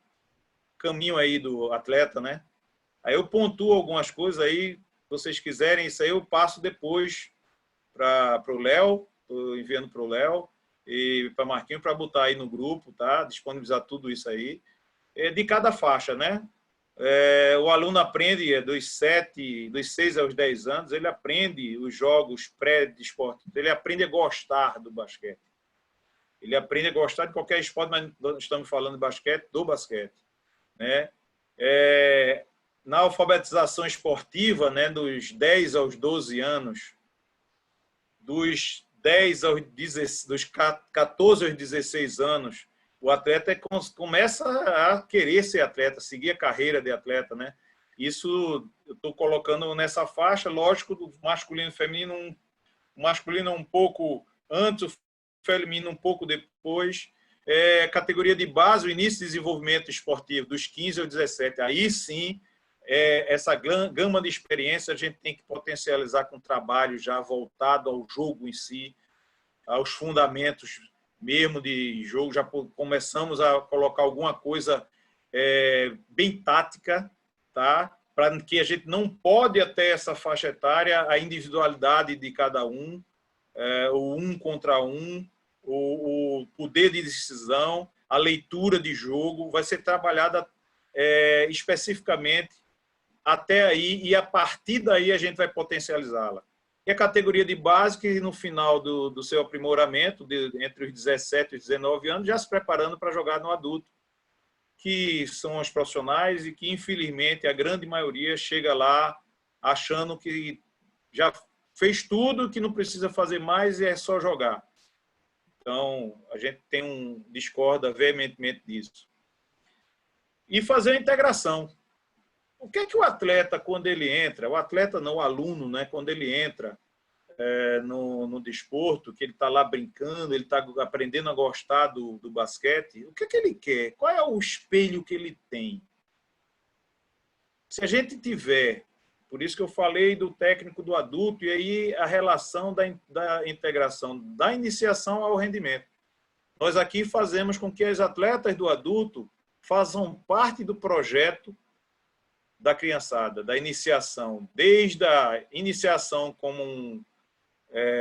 caminho aí do atleta, né? Aí eu pontuo algumas coisas aí, se vocês quiserem, isso aí eu passo depois para o Léo, estou enviando para o Léo e para Marquinhos para botar aí no grupo, tá? Disponibilizar tudo isso aí, de cada faixa, né? O aluno aprende dos 6 aos 10 anos, ele aprende os jogos pré-desporto, ele aprende a gostar do basquete. Ele aprende a gostar de qualquer esporte, mas nós estamos falando de basquete, do basquete, né? Na alfabetização esportiva, né, dos 10 aos 12 anos, dos 14 aos 16 anos, o atleta começa a querer ser atleta, seguir a carreira de atleta, né? Isso eu estou colocando nessa faixa, lógico, do masculino e feminino, o masculino um pouco antes, o feminino um pouco depois. Categoria de base, o início de desenvolvimento esportivo, dos 15 aos 17. Aí sim, essa gama de experiência a gente tem que potencializar com trabalho já voltado ao jogo em si, aos fundamentos mesmo de jogo. Já começamos a colocar alguma coisa bem tática, tá? Para que a gente não pode até essa faixa etária a individualidade de cada um, o um contra um, o poder de decisão. a leitura de jogo, vai ser trabalhada especificamente até aí, e a partir daí a gente vai potencializá-la. E a categoria de base, que no final do seu aprimoramento, entre os 17 e os 19 anos, já se preparando para jogar no adulto, que são os profissionais e que, infelizmente, a grande maioria chega lá achando que já fez tudo, que não precisa fazer mais e é só jogar. Então, a gente discorda veementemente disso. E fazer a integração. O que é que o atleta, quando ele entra, o atleta não, o aluno, né, quando ele entra no desporto, que ele está lá brincando, ele está aprendendo a gostar do basquete, o que é que ele quer? Qual é o espelho que ele tem? Se a gente tiver, por isso que eu falei do técnico do adulto, e aí a relação da integração, da iniciação ao rendimento. Nós aqui fazemos com que as atletas do adulto façam parte do projeto da criançada, da iniciação, desde a iniciação como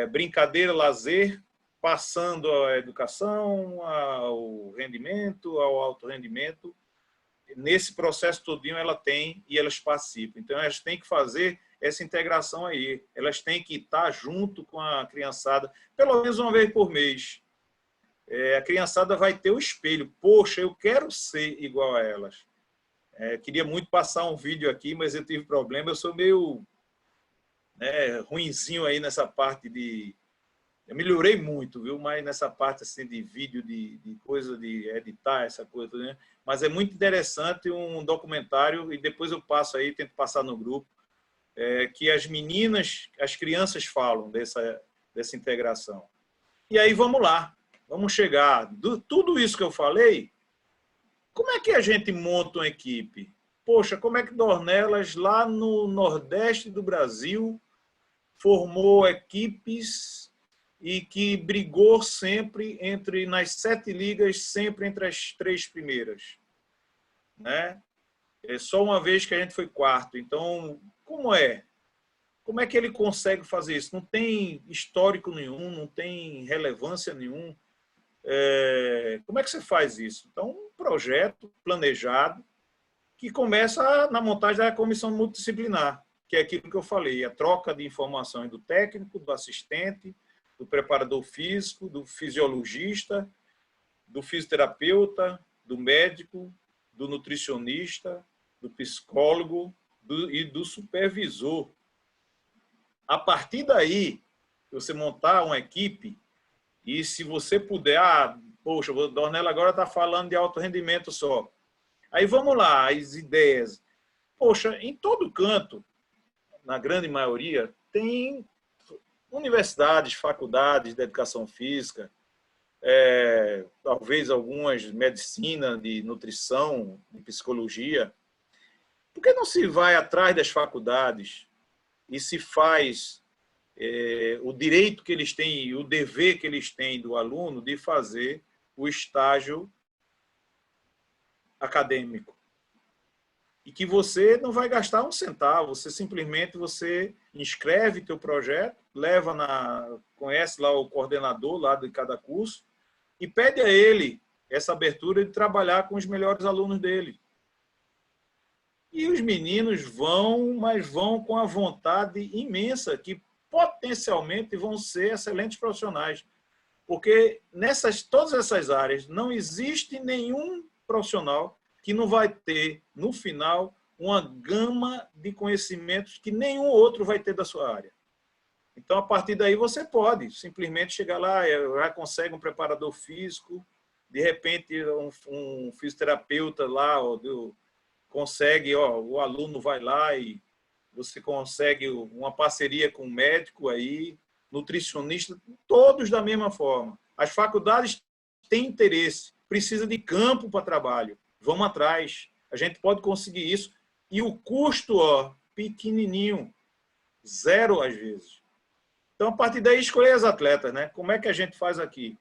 brincadeira, lazer, passando à educação, ao rendimento, ao alto rendimento. Nesse processo todinho ela tem e elas participam. Então, elas têm que fazer essa integração aí. Elas têm que estar junto com a criançada, pelo menos uma vez por mês. A criançada vai ter o espelho. Poxa, eu quero ser igual a elas. Queria muito passar um vídeo aqui, mas eu tive problema. Eu sou meio ruinzinho aí nessa parte de... Eu melhorei muito, viu? Mas nessa parte assim, de vídeo, de coisa, de editar, essa coisa, né? Mas é muito interessante um documentário, e depois eu passo aí, tento passar no grupo, que as meninas, as crianças falam dessa integração. E aí vamos lá, vamos chegar. Tudo isso que eu falei, como é que a gente monta uma equipe? Poxa, como é que Dornelas, lá no Nordeste do Brasil, formou equipes e que brigou sempre nas 7 ligas, sempre entre as 3 primeiras, né? Só uma vez que a gente foi quarto. Então, como é? Como é que ele consegue fazer isso? Não tem histórico nenhum, não tem relevância nenhum. Como é que você faz isso? Então, um projeto planejado que começa na montagem da comissão multidisciplinar, que é aquilo que eu falei, a troca de informações do técnico, do assistente, do preparador físico, do fisiologista, do fisioterapeuta, do médico, do nutricionista, do psicólogo e do supervisor. A partir daí, você montar uma equipe, e se você puder, poxa, o Dornella agora está falando de alto rendimento só. Aí vamos lá, as ideias. Poxa, em todo canto, na grande maioria, tem universidades, faculdades de educação física, talvez algumas de medicina, de nutrição, de psicologia. Por que não se vai atrás das faculdades e se faz o direito que eles têm, o dever que eles têm do aluno de fazer o estágio acadêmico? E que você não vai gastar um centavo, você simplesmente inscreve teu projeto, conhece lá o coordenador lá de cada curso e pede a ele essa abertura de trabalhar com os melhores alunos dele. E os meninos mas vão com a vontade imensa, que potencialmente vão ser excelentes profissionais. Porque todas essas áreas não existe nenhum profissional que não vai ter, no final, uma gama de conhecimentos que nenhum outro vai ter da sua área. Então, a partir daí, você pode simplesmente chegar lá, já consegue um preparador físico, de repente, um fisioterapeuta lá, consegue, o aluno vai lá e você consegue uma parceria com um médico aí, nutricionista, todos da mesma forma. As faculdades têm interesse, precisa de campo para trabalho. Vamos atrás, a gente pode conseguir isso. E o custo, pequenininho, 0 às vezes. Então, a partir daí, escolher as atletas, né? Como é que a gente faz aqui?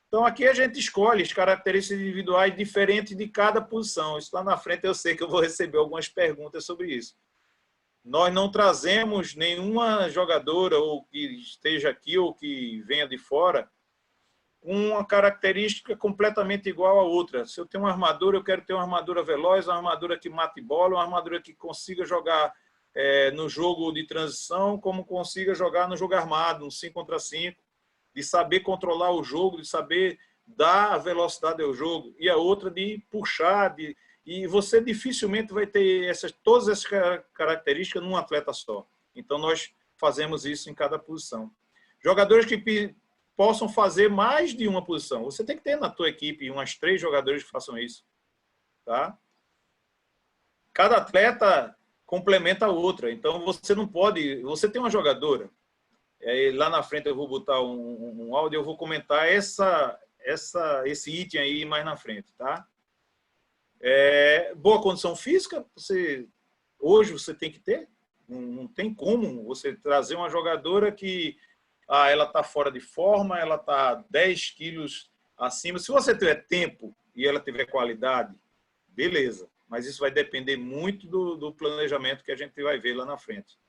Então, aqui a gente escolhe as características individuais diferentes de cada posição. Isso lá na frente eu sei que eu vou receber algumas perguntas sobre isso. Nós não trazemos nenhuma jogadora ou que esteja aqui ou que venha de fora uma característica completamente igual a outra. Se eu tenho uma armadura, eu quero ter uma armadura veloz, uma armadura que mate bola, uma armadura que consiga jogar no jogo de transição, como consiga jogar no jogo armado, no 5 contra 5, de saber controlar o jogo, de saber dar velocidade ao jogo, e a outra de puxar, e você dificilmente vai ter todas essas características num atleta só. Então, nós fazemos isso em cada posição. Jogadores que possam fazer mais de uma posição. Você tem que ter na tua equipe umas 3 jogadores que façam isso. Tá? Cada atleta complementa a outra. Então, você não pode... Você tem uma jogadora, lá na frente eu vou botar um áudio, eu vou comentar esse item aí mais na frente. Tá? Boa condição física, hoje você tem que ter. Não tem como você trazer uma jogadora que ela está fora de forma, ela está 10 quilos acima. Se você tiver tempo e ela tiver qualidade, beleza. Mas isso vai depender muito do planejamento que a gente vai ver lá na frente.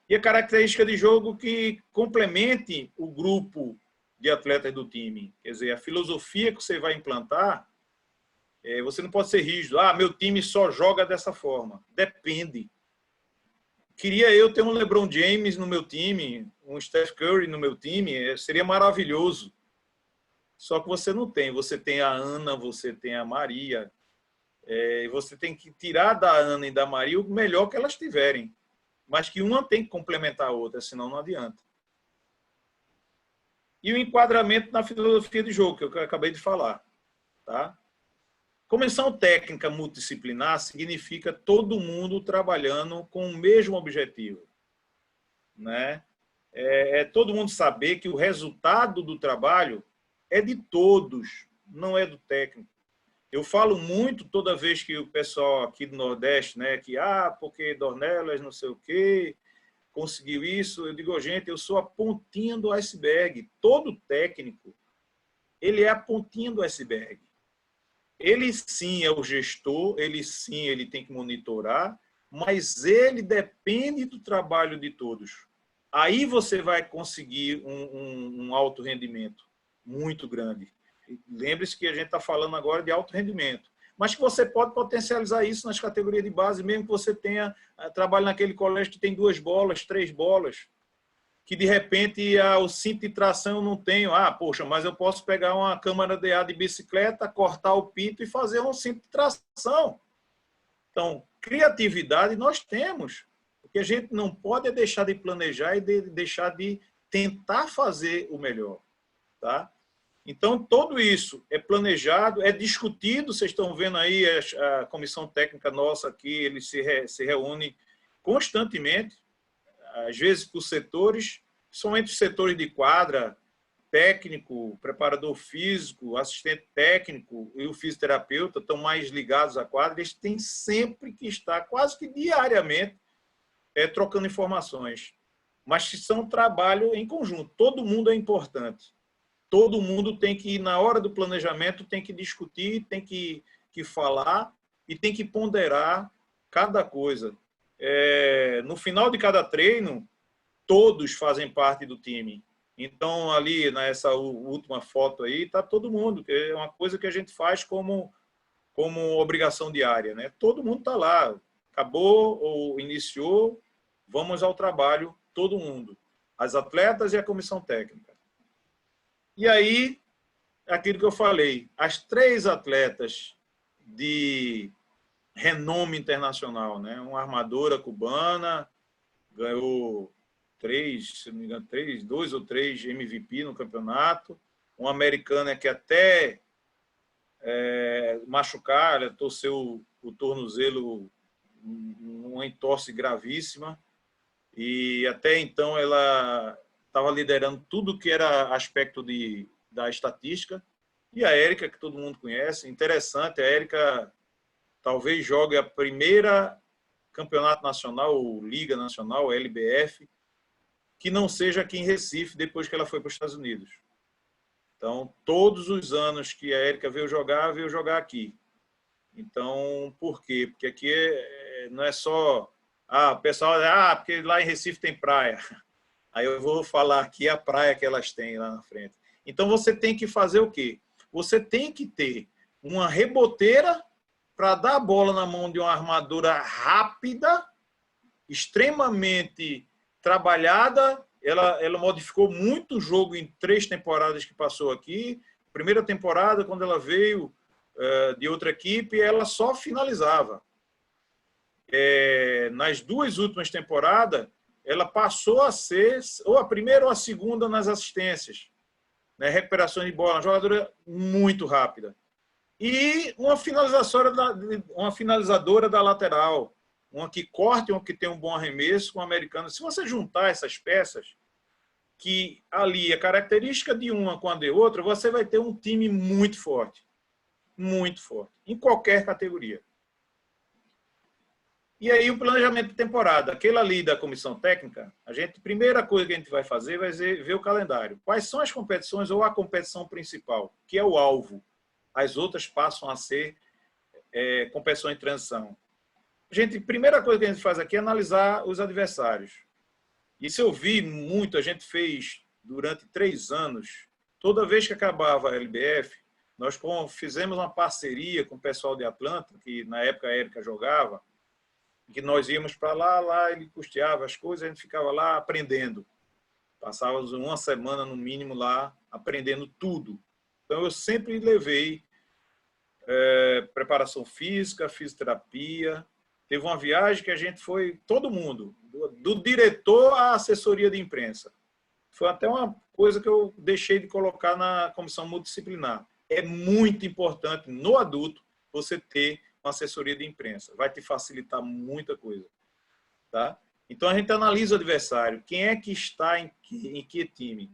E a característica de jogo que complemente o grupo de atletas do time. Quer dizer, a filosofia que você vai implantar, você não pode ser rígido. Meu time só joga dessa forma. Depende. Queria eu ter um LeBron James no meu time, um Steph Curry no meu time, seria maravilhoso. Só que você não tem. Você tem a Ana, você tem a Maria. Você tem que tirar da Ana e da Maria o melhor que elas tiverem. Mas que uma tem que complementar a outra, senão não adianta. E o enquadramento na filosofia de jogo, que eu acabei de falar. Tá? Comissão técnica multidisciplinar significa todo mundo trabalhando com o mesmo objetivo. Né? Todo mundo saber que o resultado do trabalho é de todos, não é do técnico. Eu falo muito toda vez que o pessoal aqui do Nordeste, né, que porque Dornelas não sei o quê, conseguiu isso, eu digo, gente, eu sou a pontinha do iceberg. Todo técnico, ele é a pontinha do iceberg. Ele sim é o gestor, ele tem que monitorar, mas ele depende do trabalho de todos. Aí você vai conseguir um alto rendimento muito grande. Lembre-se que a gente está falando agora de alto rendimento, mas que você pode potencializar isso nas categorias de base, mesmo que você tenha trabalho naquele colégio que tem 2 bolas, 3 bolas, que de repente o cinto de tração eu não tenho. Poxa, mas eu posso pegar uma câmara de ar de bicicleta, cortar o pinto e fazer um cinto de tração. Então, criatividade nós temos. O que a gente não pode é deixar de planejar e deixar de tentar fazer o melhor. Tá? Então, tudo isso é planejado, é discutido. Vocês estão vendo aí a comissão técnica nossa aqui, eles se reúnem constantemente, às vezes por setores, somente os setores de quadra, técnico, preparador físico, assistente técnico e o fisioterapeuta estão mais ligados à quadra. Eles têm sempre que estar, quase que diariamente, trocando informações. Mas são trabalho em conjunto. Todo mundo é importante. Todo mundo tem que, na hora do planejamento, tem que discutir, tem que falar e tem que ponderar cada coisa. No final de cada treino, todos fazem parte do time. Então, ali, nessa última foto aí, está todo mundo, que é uma coisa que a gente faz como obrigação diária. Né? Todo mundo está lá. Acabou ou iniciou, vamos ao trabalho, todo mundo. As atletas e a comissão técnica. E aí, aquilo que eu falei, as 3 atletas de renome internacional, né? Uma armadora cubana, ganhou 2 ou 3 MVP no campeonato, uma americana que até machucar, ela torceu o tornozelo, uma entorse gravíssima, e até então ela estava liderando tudo que era aspecto da estatística. E a Érica, que todo mundo conhece, interessante, a Érica talvez jogue a primeira campeonato nacional, ou Liga Nacional, LBF, que não seja aqui em Recife, depois que ela foi para os Estados Unidos. Então, todos os anos que a Érica veio jogar aqui. Então, por quê? Porque aqui não é só... o pessoal... porque lá em Recife tem praia. Aí eu vou falar aqui a praia que elas têm lá na frente. Então, você tem que fazer o quê? Você tem que ter uma reboteira para dar a bola na mão de uma armadura rápida, extremamente trabalhada. Ela modificou muito o jogo em 3 temporadas que passou aqui. Primeira temporada, quando ela veio de outra equipe, ela só finalizava. Nas 2 últimas temporadas, ela passou a ser ou a primeira ou a segunda nas assistências, né? Recuperação de bola, uma jogadora muito rápida. E uma finalizadora da lateral, uma que corte, uma que tem um bom arremesso, com o americano. Se você juntar essas peças, que ali a característica de uma com a de outra, você vai ter um time muito forte, em qualquer categoria. E aí o planejamento de temporada, aquele ali da comissão técnica, primeira coisa que a gente vai fazer vai ver o calendário. Quais são as competições ou a competição principal, que é o alvo. As outras passam a ser competição em transição. Primeira coisa que a gente faz aqui é analisar os adversários. Isso eu vi muito, a gente fez durante 3 anos. Toda vez que acabava a LBF, nós fizemos uma parceria com o pessoal de Atlanta, que na época a Érica jogava, que nós íamos para lá ele custeava as coisas, a gente ficava lá aprendendo. Passávamos uma semana, no mínimo, lá aprendendo tudo. Então, eu sempre levei preparação física, fisioterapia. Teve uma viagem que a gente foi, todo mundo, do diretor à assessoria de imprensa. Foi até uma coisa que eu deixei de colocar na comissão multidisciplinar. É muito importante, no adulto, você ter uma assessoria de imprensa. Vai te facilitar muita coisa. Tá? Então, a gente analisa o adversário. Quem é que está em que time?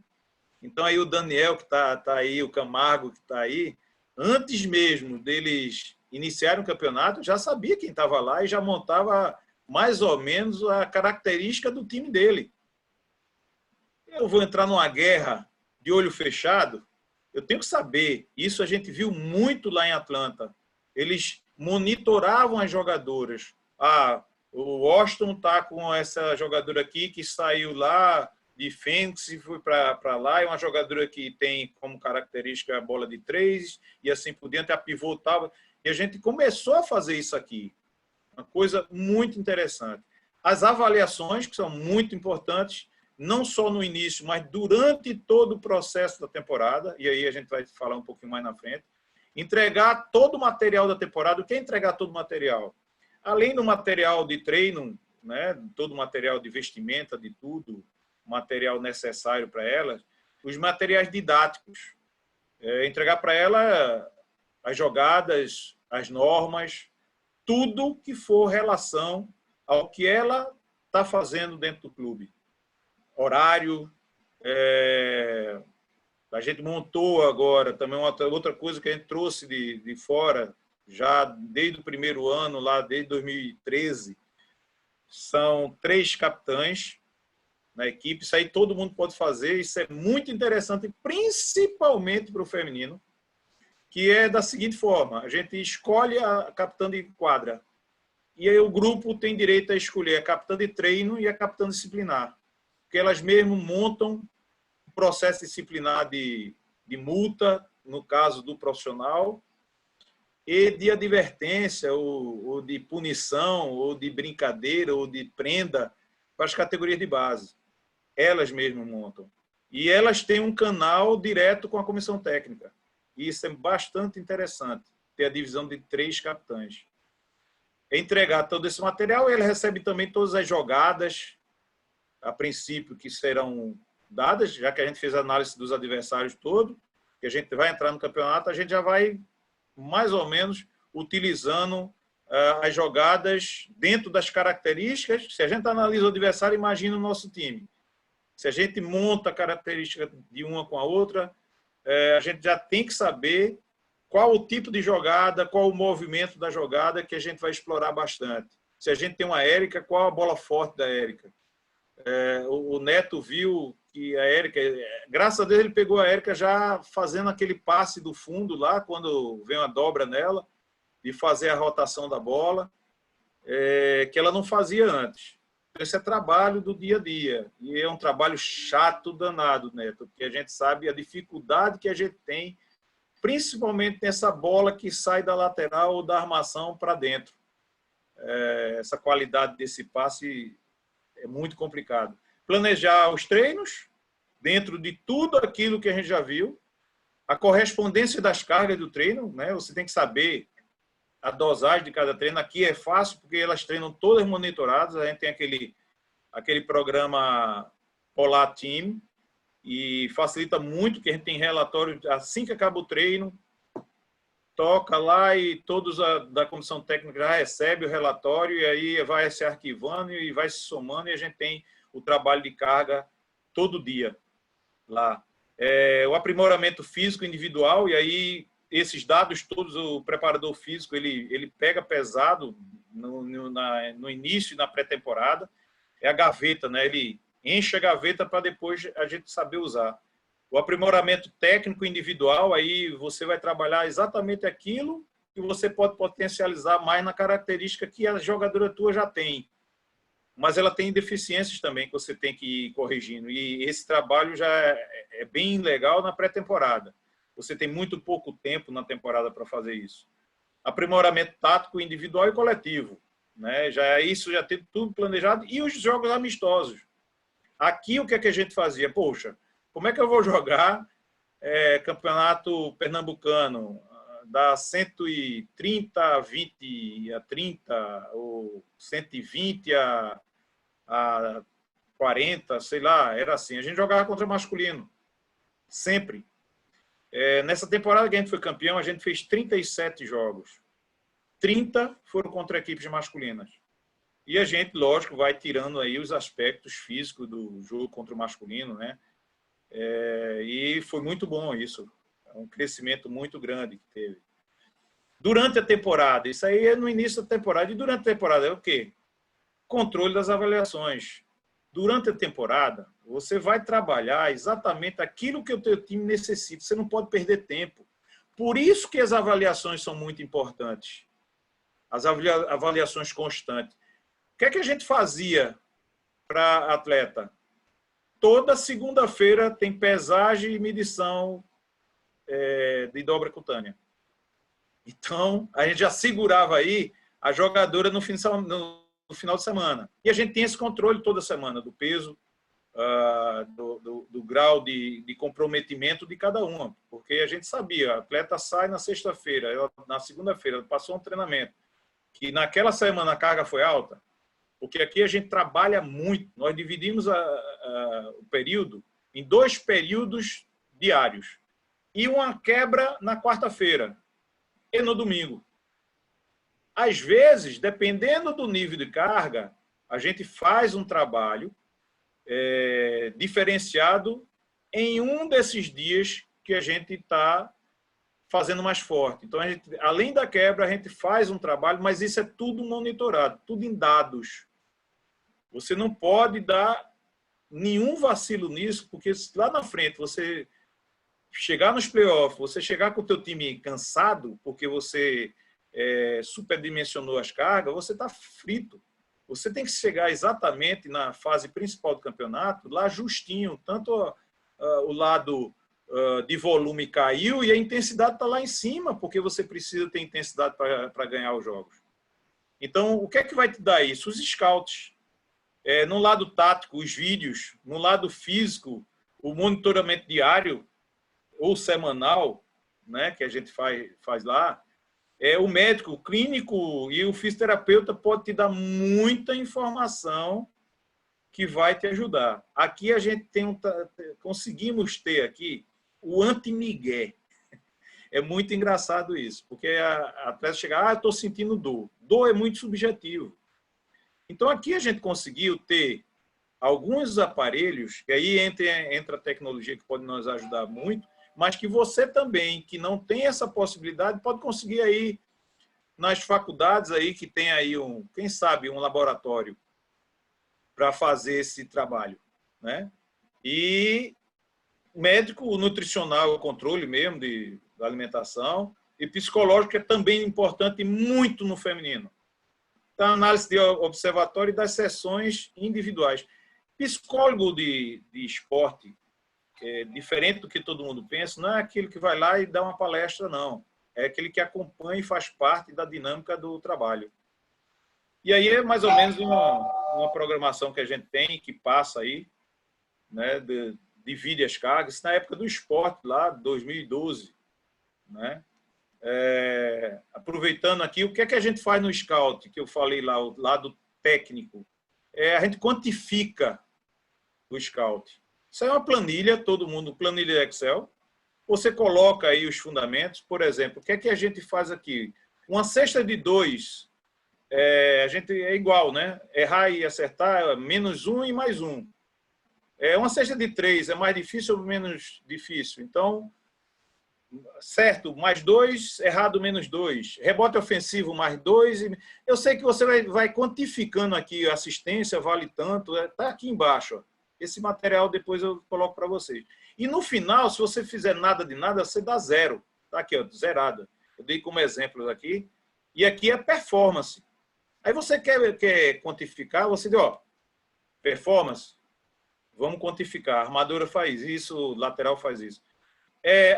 Então, aí o Daniel, que está aí, o Camargo, que está aí, antes mesmo deles iniciarem o campeonato, já sabia quem estava lá e já montava mais ou menos a característica do time dele. Eu vou entrar numa guerra de olho fechado, eu tenho que saber. Isso a gente viu muito lá em Atlanta. Eles monitoravam as jogadoras. O Washington está com essa jogadora aqui que saiu lá de Phoenix e foi para lá. É uma jogadora que tem como característica a bola de 3 e assim por diante, a pivô estava. E a gente começou a fazer isso aqui. Uma coisa muito interessante. As avaliações, que são muito importantes, não só no início, mas durante todo o processo da temporada, e aí a gente vai falar um pouquinho mais na frente. Entregar todo o material da temporada. O que é entregar todo o material? Além do material de treino, né, todo o material de vestimenta, de tudo, material necessário para elas, os materiais didáticos. Entregar para ela as jogadas, as normas, tudo que for relação ao que ela está fazendo dentro do clube. Horário, a gente montou agora também outra coisa que a gente trouxe de fora, já desde o primeiro ano, lá desde 2013, são 3 capitães na equipe. Isso aí todo mundo pode fazer, isso é muito interessante, principalmente para o feminino, que é da seguinte forma: a gente escolhe a capitã de quadra, e aí o grupo tem direito a escolher a capitã de treino e a capitã disciplinar, porque elas mesmo montam o processo disciplinar de multa, no caso do profissional, e de advertência, ou de punição, ou de brincadeira, ou de prenda para as categorias de base. Elas mesmas montam. E elas têm um canal direto com a comissão técnica. E isso é bastante interessante, ter a divisão de 3 capitães. Entregar todo esse material, ele recebe também todas as jogadas, a princípio, que serão dadas, já que a gente fez a análise dos adversários todos, que a gente vai entrar no campeonato, a gente já vai mais ou menos utilizando as jogadas dentro das características. Se a gente analisa o adversário, imagina o nosso time. Se a gente monta a característica de uma com a outra, a gente já tem que saber qual o tipo de jogada, qual o movimento da jogada que a gente vai explorar bastante. Se a gente tem uma Érica, qual a bola forte da Érica? O Neto viu que a Érica, graças a Deus, ele pegou a Érica já fazendo aquele passe do fundo lá, quando vem uma dobra nela, de fazer a rotação da bola, que ela não fazia antes. esse é trabalho do dia a dia. E é um trabalho chato danado, Neto, porque a gente sabe a dificuldade que a gente tem, principalmente nessa bola que sai da lateral ou da armação para dentro. Essa qualidade desse passe é muito complicado. Planejar os treinos, dentro de tudo aquilo que a gente já viu, a correspondência das cargas do treino, né? Você tem que saber a dosagem de cada treino. Aqui é fácil, porque elas treinam todas monitoradas. A gente tem aquele programa Polar Team, e facilita muito, que a gente tem relatório assim que acaba o treino, toca lá e todos da comissão técnica já recebe o relatório, e aí vai se arquivando e vai se somando, e a gente tem o trabalho de carga todo dia lá. O aprimoramento físico individual, e aí esses dados todos, o preparador físico, ele pega pesado no início e na pré-temporada. É a gaveta, né? Ele enche a gaveta para depois a gente saber usar. O aprimoramento técnico individual, aí você vai trabalhar exatamente aquilo que você pode potencializar mais na característica que a jogadora tua já tem. Mas ela tem deficiências também que você tem que ir corrigindo. E esse trabalho já é bem legal na pré-temporada. Você tem muito pouco tempo na temporada para fazer isso. Aprimoramento tático individual e coletivo, né? Isso já tem tudo planejado. E os jogos amistosos. Aqui, o que é que a gente fazia? Poxa, como é que eu vou jogar campeonato pernambucano? Da 130 a 20 a 30, ou 120 a 40, sei lá, era assim. A gente jogava contra masculino, sempre. Nessa temporada que a gente foi campeão, a gente fez 37 jogos. 30 foram contra equipes masculinas. E a gente, lógico, vai tirando aí os aspectos físicos do jogo contra o masculino, né? E foi muito bom isso. É um crescimento muito grande que teve. Durante a temporada, isso aí é no início da temporada. E durante a temporada é o quê? Controle das avaliações. Durante a temporada, você vai trabalhar exatamente aquilo que o teu time necessita. Você não pode perder tempo. Por isso que as avaliações são muito importantes. As avaliações constantes. O que é que a gente fazia para atleta? Toda segunda-feira tem pesagem e medição de dobra cutânea. Então, a gente já segurava aí a jogadora no final de semana. E a gente tem esse controle toda semana do peso, do grau de comprometimento de cada uma. Porque a gente sabia, a atleta sai na sexta-feira, na segunda-feira, passou um treinamento, que naquela semana a carga foi alta, porque aqui a gente trabalha muito. Nós dividimos o período em 2 períodos diários e uma quebra na quarta-feira e no domingo. Às vezes, dependendo do nível de carga, a gente faz um trabalho diferenciado em um desses dias que a gente está fazendo mais forte. Então, além da quebra, a gente faz um trabalho, mas isso é tudo monitorado, tudo em dados. Você não pode dar nenhum vacilo nisso, porque lá na frente você chegar nos playoffs, você chegar com o teu time cansado, porque você superdimensionou as cargas, você está frito. Você tem que chegar exatamente na fase principal do campeonato, lá justinho, tanto o lado de volume caiu e a intensidade está lá em cima, porque você precisa ter intensidade para ganhar os jogos. Então, o que é que vai te dar isso? Os scouts. No lado tático, os vídeos. No lado físico, o monitoramento diário ou semanal, né, que a gente faz lá. O médico, o clínico e o fisioterapeuta pode te dar muita informação que vai te ajudar. Aqui a gente conseguimos ter aqui o anti-migué. É muito engraçado isso, porque a atleta chega, eu estou sentindo dor. Dor é muito subjetivo. Então, aqui a gente conseguiu ter alguns aparelhos, que aí entra a tecnologia que pode nos ajudar muito, mas que você também, que não tem essa possibilidade, pode conseguir aí nas faculdades aí que tem aí quem sabe, um laboratório para fazer esse trabalho, né? E médico, nutricional, o controle mesmo da alimentação, e psicológico é também importante muito no feminino. da análise de observatório e das sessões individuais. Psicólogo de esporte, diferente do que todo mundo pensa, não é aquele que vai lá e dá uma palestra, não. É aquele que acompanha e faz parte da dinâmica do trabalho. E aí é mais ou menos uma programação que a gente tem, que passa aí, né, divide as cargas. Isso na época do esporte, lá, 2012. Né? Aproveitando aqui, o que é que a gente faz no Scout, que eu falei lá, o lado técnico? A gente quantifica o Scout. Isso é uma planilha, todo mundo, planilha Excel. Você coloca aí os fundamentos. Por exemplo, o que é que a gente faz aqui? Uma cesta de 2, a gente é igual, né? Errar e acertar, -1 e mais 1. Uma cesta de 3 é mais difícil ou menos difícil? Então, certo, mais 2, errado, -2. Rebote ofensivo, mais 2. Eu sei que você vai quantificando aqui, assistência, vale tanto, está aqui embaixo. Ó. Esse material depois eu coloco para vocês. E no final, se você fizer nada de nada, você dá 0. Está aqui, ó, zerada. Eu dei como exemplos aqui. E aqui é performance. Aí você quer quantificar, você diz, ó, performance, vamos quantificar. A armadura faz isso, o lateral faz isso.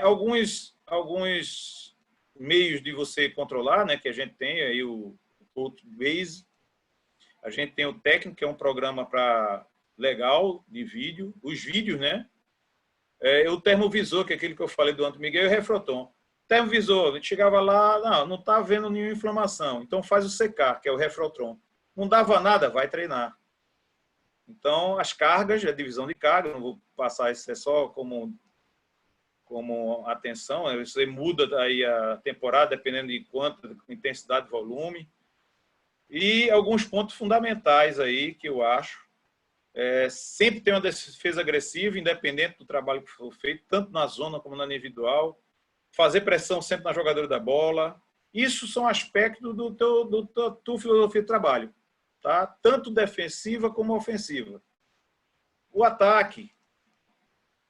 Alguns meios de você controlar, né, que a gente tem aí o Codebase, a gente tem o técnico, que é um programa legal de vídeo, os vídeos, né? O termovisor, que é aquele que eu falei do Antônio Miguel, e o Refroton. Termovisor, a gente chegava lá, não está vendo nenhuma inflamação, então faz o secar, que é o Refrotron. Não dava nada, vai treinar. Então, as cargas, a divisão de carga, não vou passar isso só como atenção, você muda aí a temporada, dependendo de quanto, intensidade, volume. E alguns pontos fundamentais aí que eu acho. Sempre tem uma defesa agressiva, independente do trabalho que for feito, tanto na zona como na individual. Fazer pressão sempre na jogadora da bola. Isso são aspectos da tua filosofia de trabalho. Tá? Tanto defensiva como ofensiva. O ataque.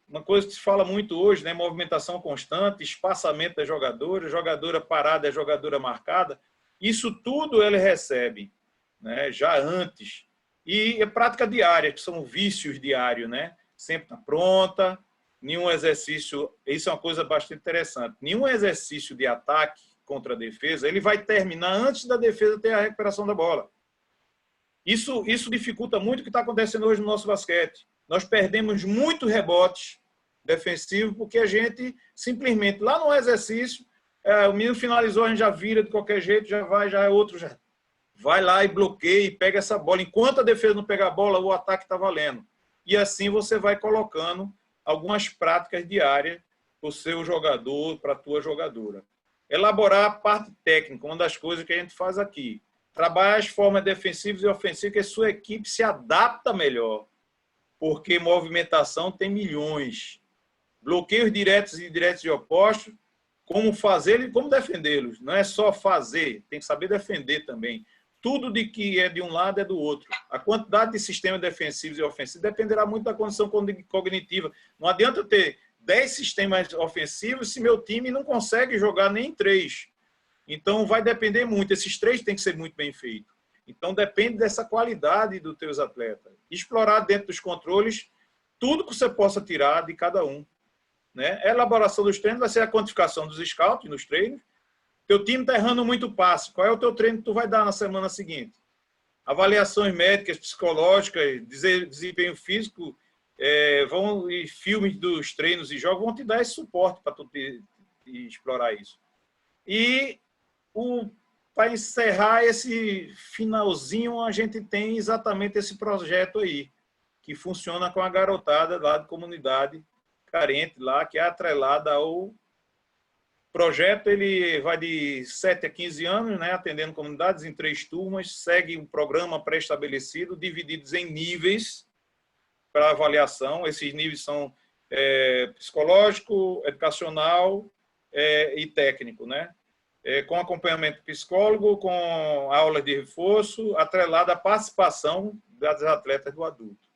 Uma coisa que se fala muito hoje, né? Movimentação constante, espaçamento da jogadora parada é jogadora marcada. Isso tudo ele recebe, né? Já antes. E prática diária, que são vícios diários, né? Sempre está pronta, nenhum exercício... Isso é uma coisa bastante interessante. Nenhum exercício de ataque contra a defesa, ele vai terminar antes da defesa ter a recuperação da bola. Isso dificulta muito o que está acontecendo hoje no nosso basquete. Nós perdemos muitos rebotes defensivos porque a gente simplesmente, lá no exercício, o menino finalizou, a gente já vira de qualquer jeito, já é outro, já vai lá e bloqueia e pega essa bola. Enquanto a defesa não pegar a bola, o ataque está valendo. E assim você vai colocando algumas práticas diárias para o seu jogador, para a tua jogadora. Elaborar a parte técnica, uma das coisas que a gente faz aqui. Trabalhar as formas defensivas e ofensivas que a sua equipe se adapta melhor. Porque movimentação tem milhões. Bloqueios diretos e indiretos de opostos, como fazer e como defendê-los. Não é só fazer, tem que saber defender também. Tudo de que é de um lado é do outro. A quantidade de sistemas defensivos e ofensivos dependerá muito da condição cognitiva. Não adianta ter 10 sistemas ofensivos se meu time não consegue jogar nem 3. Então, vai depender muito. Esses 3 têm que ser muito bem feitos. Então, depende dessa qualidade dos teus atletas. Explorar dentro dos controles tudo que você possa tirar de cada um. Né? A elaboração dos treinos vai ser a quantificação dos scouts nos treinos. Teu time está errando muito passe. Qual é o teu treino que tu vai dar na semana seguinte? Avaliações médicas, psicológicas, desempenho físico, e filmes dos treinos e jogos vão te dar esse suporte para tu explorar isso. E para encerrar esse finalzinho, a gente tem exatamente esse projeto aí, que funciona com a garotada lá de comunidade carente, lá, que é atrelada ao projeto. Ele vai de 7 a 15 anos, né, atendendo comunidades em 3 turmas, segue um programa pré-estabelecido, divididos em níveis para avaliação. Esses níveis são psicológico, educacional e técnico, né? Com acompanhamento psicólogo, com aulas de reforço, atrelada à participação das atletas do adulto.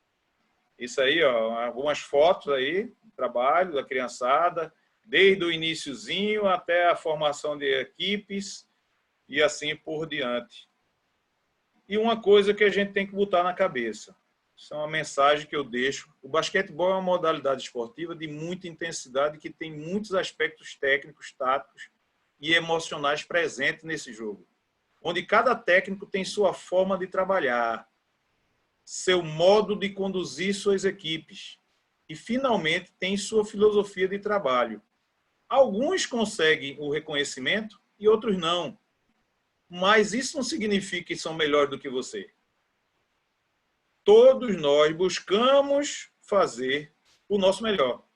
Isso aí, ó, algumas fotos aí, trabalho da criançada, desde o iniciozinho até a formação de equipes e assim por diante. E uma coisa que a gente tem que botar na cabeça, isso é uma mensagem que eu deixo, o basquetebol é uma modalidade esportiva de muita intensidade que tem muitos aspectos técnicos, táticos e emocionais presentes nesse jogo, onde cada técnico tem sua forma de trabalhar, seu modo de conduzir suas equipes e, finalmente, tem sua filosofia de trabalho. Alguns conseguem o reconhecimento e outros não. Mas isso não significa que são melhores do que você. Todos nós buscamos fazer o nosso melhor.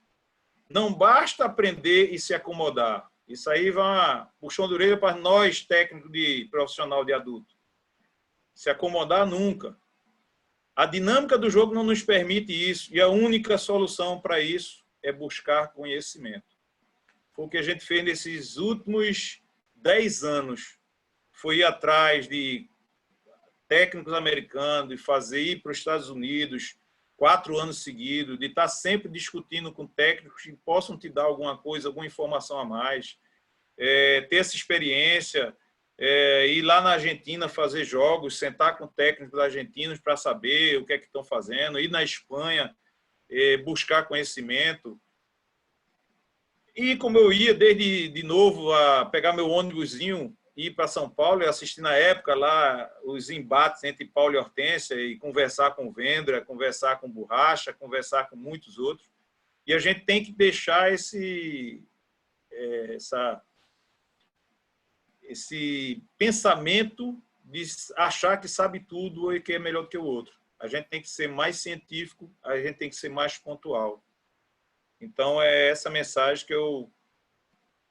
Não basta aprender e se acomodar. Isso aí vai puxão de orelha para nós, técnicos de profissional de adulto. Se acomodar nunca. A dinâmica do jogo não nos permite isso. E a única solução para isso é buscar conhecimento. Foi o que a gente fez nesses últimos 10 anos. Foi ir atrás de técnicos americanos, de fazer ir para os Estados Unidos 4 anos seguidos, de estar sempre discutindo com técnicos que possam te dar alguma coisa, alguma informação a mais, ter essa experiência, ir lá na Argentina fazer jogos, sentar com técnicos argentinos para saber o que é que estão fazendo, ir na Espanha, buscar conhecimento. E como eu ia desde de novo a pegar meu ônibusinho, ir para São Paulo e assistir na época lá os embates entre Paulo e Hortência e conversar com o Vendra, conversar com o Borracha, conversar com muitos outros. E a gente tem que deixar esse pensamento de achar que sabe tudo e que é melhor do que o outro. A gente tem que ser mais científico, a gente tem que ser mais pontual. Então, é essa mensagem que eu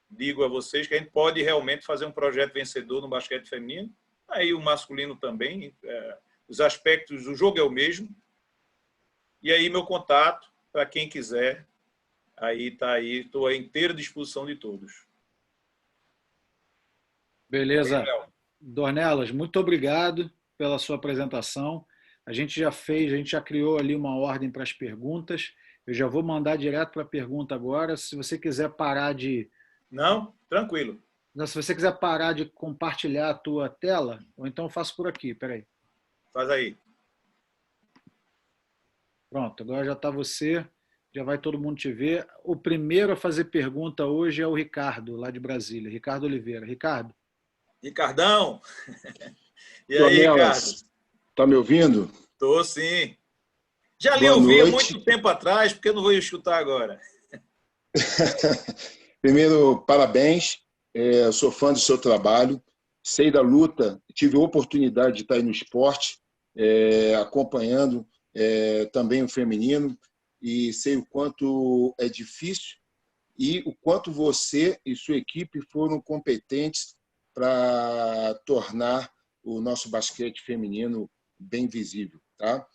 digo a vocês, que a gente pode realmente fazer um projeto vencedor no basquete feminino, aí o masculino também, os aspectos, o jogo é o mesmo. E aí meu contato, para quem quiser, aí está aí, estou à inteira disposição de todos. Beleza. Dornelas, muito obrigado pela sua apresentação. A gente já criou ali uma ordem para as perguntas. Eu já vou mandar direto para a pergunta agora. Se você quiser parar de... Não, tranquilo. Se você quiser parar de compartilhar a tua tela, ou então eu faço por aqui, peraí. Faz aí. Pronto, agora já está você, já vai todo mundo te ver. O primeiro a fazer pergunta hoje é o Ricardo, lá de Brasília. Ricardo Oliveira. Ricardo. Ricardão! E aí, Ricardo? Está me ouvindo? Estou sim. Já lhe ouvi há muito tempo atrás, porque eu não vou escutar agora. Primeiro, parabéns. Eu sou fã do seu trabalho. Sei da luta. Tive a oportunidade de estar aí no esporte, acompanhando também o feminino. E sei o quanto é difícil e o quanto você e sua equipe foram competentes para tornar o nosso basquete feminino bem visível. Tá?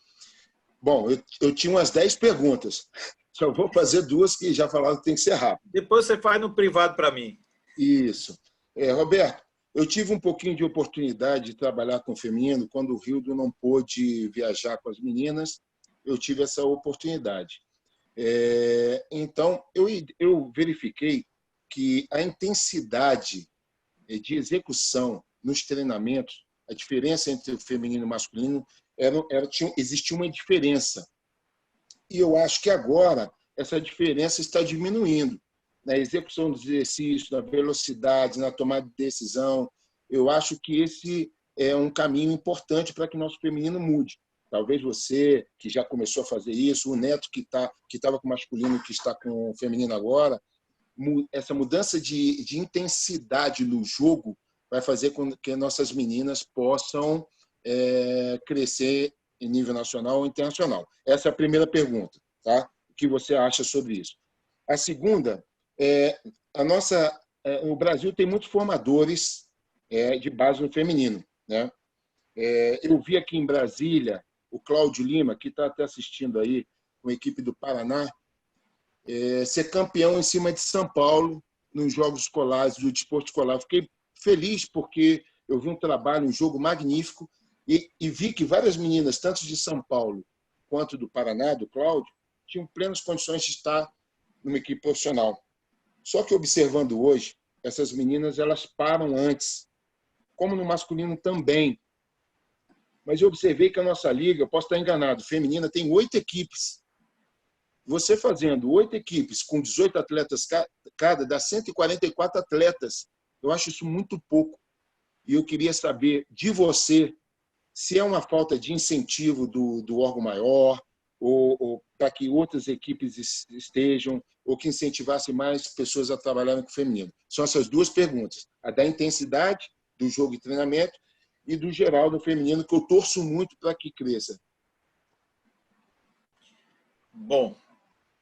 Bom, eu tinha umas 10 perguntas. Só vou fazer 2 que já falaram que tem que ser rápido. Depois você faz no privado para mim. Isso. Roberto, eu tive um pouquinho de oportunidade de trabalhar com o feminino. Quando o Rildo não pôde viajar com as meninas, eu tive essa oportunidade. Então, eu verifiquei que a intensidade de execução nos treinamentos, a diferença entre o feminino e o masculino, existia uma diferença. E eu acho que agora essa diferença está diminuindo. Na execução dos exercícios, na velocidade, na tomada de decisão. Eu acho que esse é um caminho importante para que o nosso feminino mude. Talvez você, que já começou a fazer isso, o Neto, que estava com o masculino, que está com o feminino agora, essa mudança de intensidade no jogo vai fazer com que nossas meninas possam crescer em nível nacional ou internacional. Essa é a primeira pergunta. Tá? O que você acha sobre isso? A segunda, o Brasil tem muitos formadores de base no feminino. Né? Eu vi aqui em Brasília o Cláudio Lima, que está até assistindo aí com a equipe do Paraná, ser campeão em cima de São Paulo nos Jogos Escolares, do desporto escolar. Fiquei feliz porque eu vi um trabalho, um jogo magnífico e vi que várias meninas, tanto de São Paulo quanto do Paraná, do Cláudio, tinham plenas condições de estar numa equipe profissional. Só que observando hoje, essas meninas elas param antes, como no masculino também. mas eu observei que a nossa liga, posso estar enganado, feminina, tem 8 equipes. Você fazendo 8 equipes com 18 atletas cada, dá 144 atletas. Eu acho isso muito pouco. E eu queria saber de você se é uma falta de incentivo do órgão maior, ou para que outras equipes estejam, ou que incentivasse mais pessoas a trabalharem com o feminino. São essas duas perguntas. A da intensidade do jogo e treinamento e do geral do feminino, que eu torço muito para que cresça. Bom,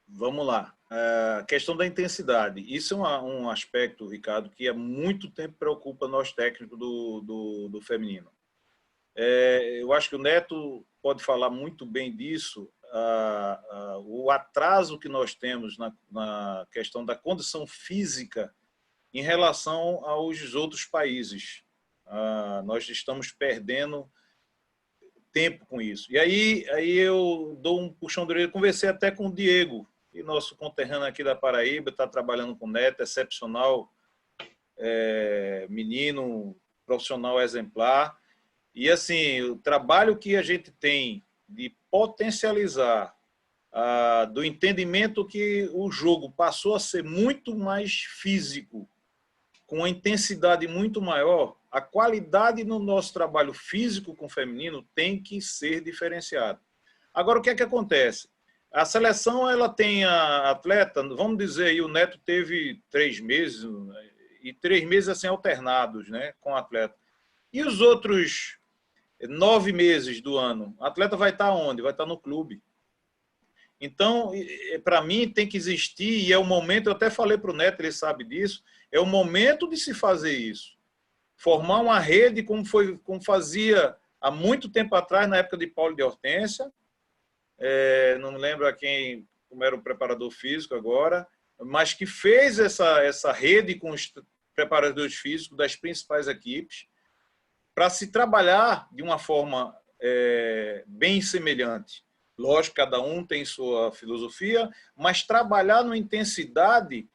vamos lá. A questão da intensidade. Isso é um aspecto, Ricardo, que há muito tempo preocupa nós técnicos do feminino. Eu acho que o Neto pode falar muito bem disso. O atraso que nós temos na questão da condição física em relação aos outros países. Nós estamos perdendo tempo com isso. E aí eu dou um puxão de orelha. Conversei até com o Diego, e nosso conterrâneo aqui da Paraíba, está trabalhando com o Neto, excepcional, menino, profissional exemplar. E assim, o trabalho que a gente tem de potencializar, do entendimento que o jogo passou a ser muito mais físico, com uma intensidade muito maior, a qualidade no nosso trabalho físico com o feminino tem que ser diferenciada. Agora, o que é que acontece? A seleção, ela tem a atleta, vamos dizer aí, o Neto teve 3 meses, e 3 meses assim alternados, né, com o atleta. E os outros 9 meses do ano, o atleta vai estar onde? Vai estar no clube. Então, para mim, tem que existir, e é o momento, eu até falei para o Neto, ele sabe disso, é o momento de se fazer isso. Formar uma rede como fazia há muito tempo atrás, na época de Paulo de Hortência, não me lembro como era o preparador físico agora, mas que fez essa rede com os preparadores físicos das principais equipes, para se trabalhar de uma forma bem semelhante. Lógico, cada um tem sua filosofia, mas trabalhar numa intensidade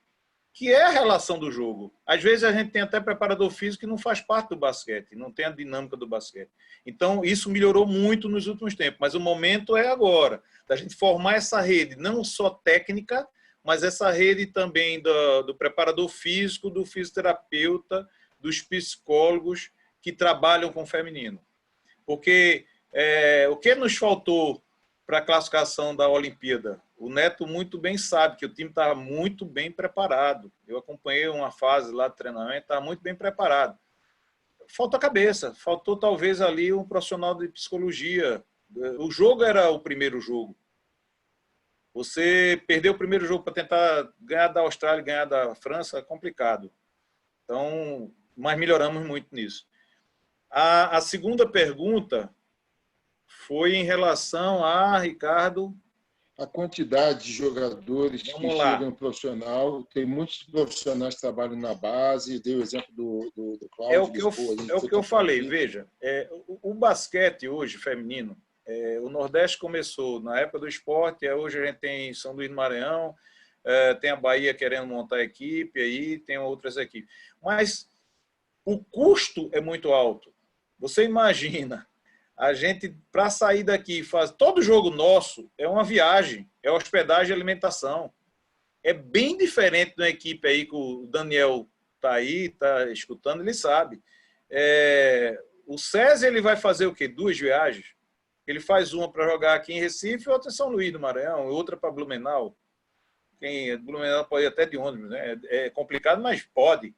que é a relação do jogo. Às vezes a gente tem até preparador físico que não faz parte do basquete, não tem a dinâmica do basquete. Então, isso melhorou muito nos últimos tempos, mas o momento é agora, da gente formar essa rede, não só técnica, mas essa rede também do preparador físico, do fisioterapeuta, dos psicólogos que trabalham com o feminino. Porque o que nos faltou para a classificação da Olimpíada? O Neto muito bem sabe que o time estava muito bem preparado. Eu acompanhei uma fase lá de treinamento, estava muito bem preparado. Faltou a cabeça, faltou talvez ali um profissional de psicologia. O jogo era o primeiro jogo. Você perdeu o primeiro jogo para tentar ganhar da Austrália, ganhar da França, é complicado. Então, mas melhoramos muito nisso. A segunda pergunta foi em relação a, Ricardo... A quantidade de jogadores que chegam no profissional, tem muitos profissionais que trabalham na base, dei o exemplo do Cláudio. É o que eu falei, veja, o basquete hoje, feminino, o Nordeste começou na época do esporte, hoje a gente tem São Luís do Maranhão, tem a Bahia querendo montar equipe, aí tem outras equipes. Mas o custo é muito alto. Você imagina, a gente, para sair daqui, todo jogo nosso é uma viagem, é hospedagem e alimentação. É bem diferente da equipe aí que o Daniel está aí, está escutando, ele sabe. O César, ele vai fazer o quê? 2 viagens? Ele faz uma para jogar aqui em Recife, outra em São Luís do Maranhão, outra para Blumenau. Blumenau pode ir até de ônibus, né? É complicado, mas pode.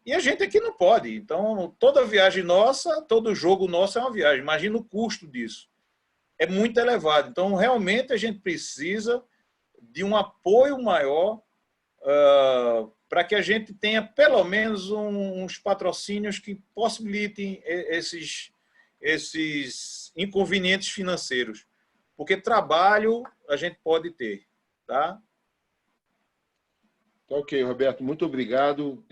E a gente aqui não pode. Então, toda viagem nossa, todo jogo nosso é uma viagem. Imagina o custo disso. É muito elevado. Então, realmente, a gente precisa de um apoio maior para que a gente tenha, pelo menos, uns patrocínios que possibilitem esses inconvenientes financeiros. Porque trabalho a gente pode ter, tá? Ok, Roberto, muito obrigado.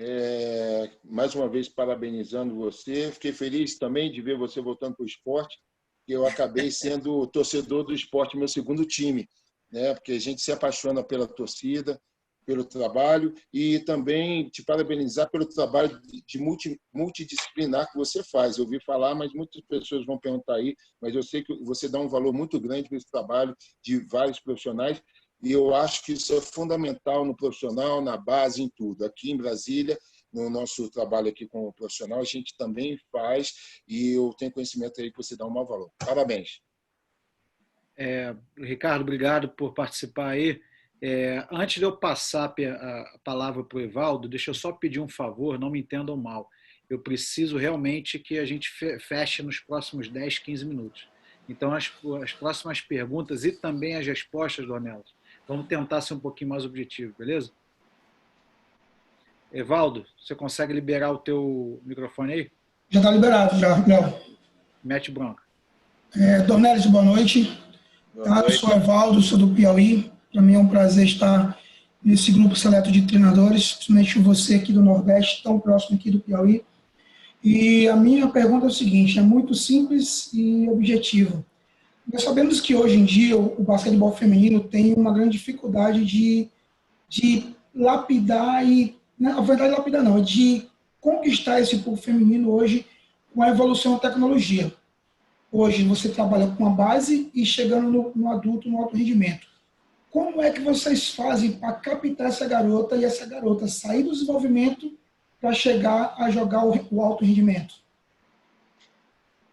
Mais uma vez, parabenizando você. Fiquei feliz também de ver você voltando para o esporte, que eu acabei sendo torcedor do esporte, meu segundo time, né? Porque a gente se apaixona pela torcida. pelo trabalho e também te parabenizar pelo trabalho de multidisciplinar que você faz. Eu ouvi falar, mas muitas pessoas vão perguntar aí, mas eu sei que você dá um valor muito grande para esse trabalho de vários profissionais e eu acho que isso é fundamental no profissional, na base, em tudo. Aqui em Brasília, no nosso trabalho aqui com o profissional, a gente também faz e eu tenho conhecimento aí que você dá um maior valor. Parabéns. Ricardo, obrigado por participar aí. Antes de eu passar a palavra para o Evaldo, deixa eu só pedir um favor, não me entendam mal. Eu preciso realmente que a gente feche nos próximos 10, 15 minutos. Então, as próximas perguntas e também as respostas, Dornelas, vamos tentar ser um pouquinho mais objetivo, beleza? Evaldo, você consegue liberar o teu microfone aí? Já está liberado, já, Léo. Mete bronca. Dornelis, boa noite. Eu sou Evaldo, sou do Piauí. Para mim é um prazer estar nesse grupo seleto de treinadores, principalmente você aqui do Nordeste, tão próximo aqui do Piauí. E a minha pergunta é o seguinte, é muito simples e objetiva. Nós sabemos que hoje em dia o basquetebol feminino tem uma grande dificuldade de lapidar e, na verdade, lapidar não, de conquistar esse público feminino hoje com a evolução da tecnologia. Hoje você trabalha com a base e chegando no adulto, no alto rendimento. Como é que vocês fazem para captar essa garota e essa garota sair do desenvolvimento para chegar a jogar o alto rendimento?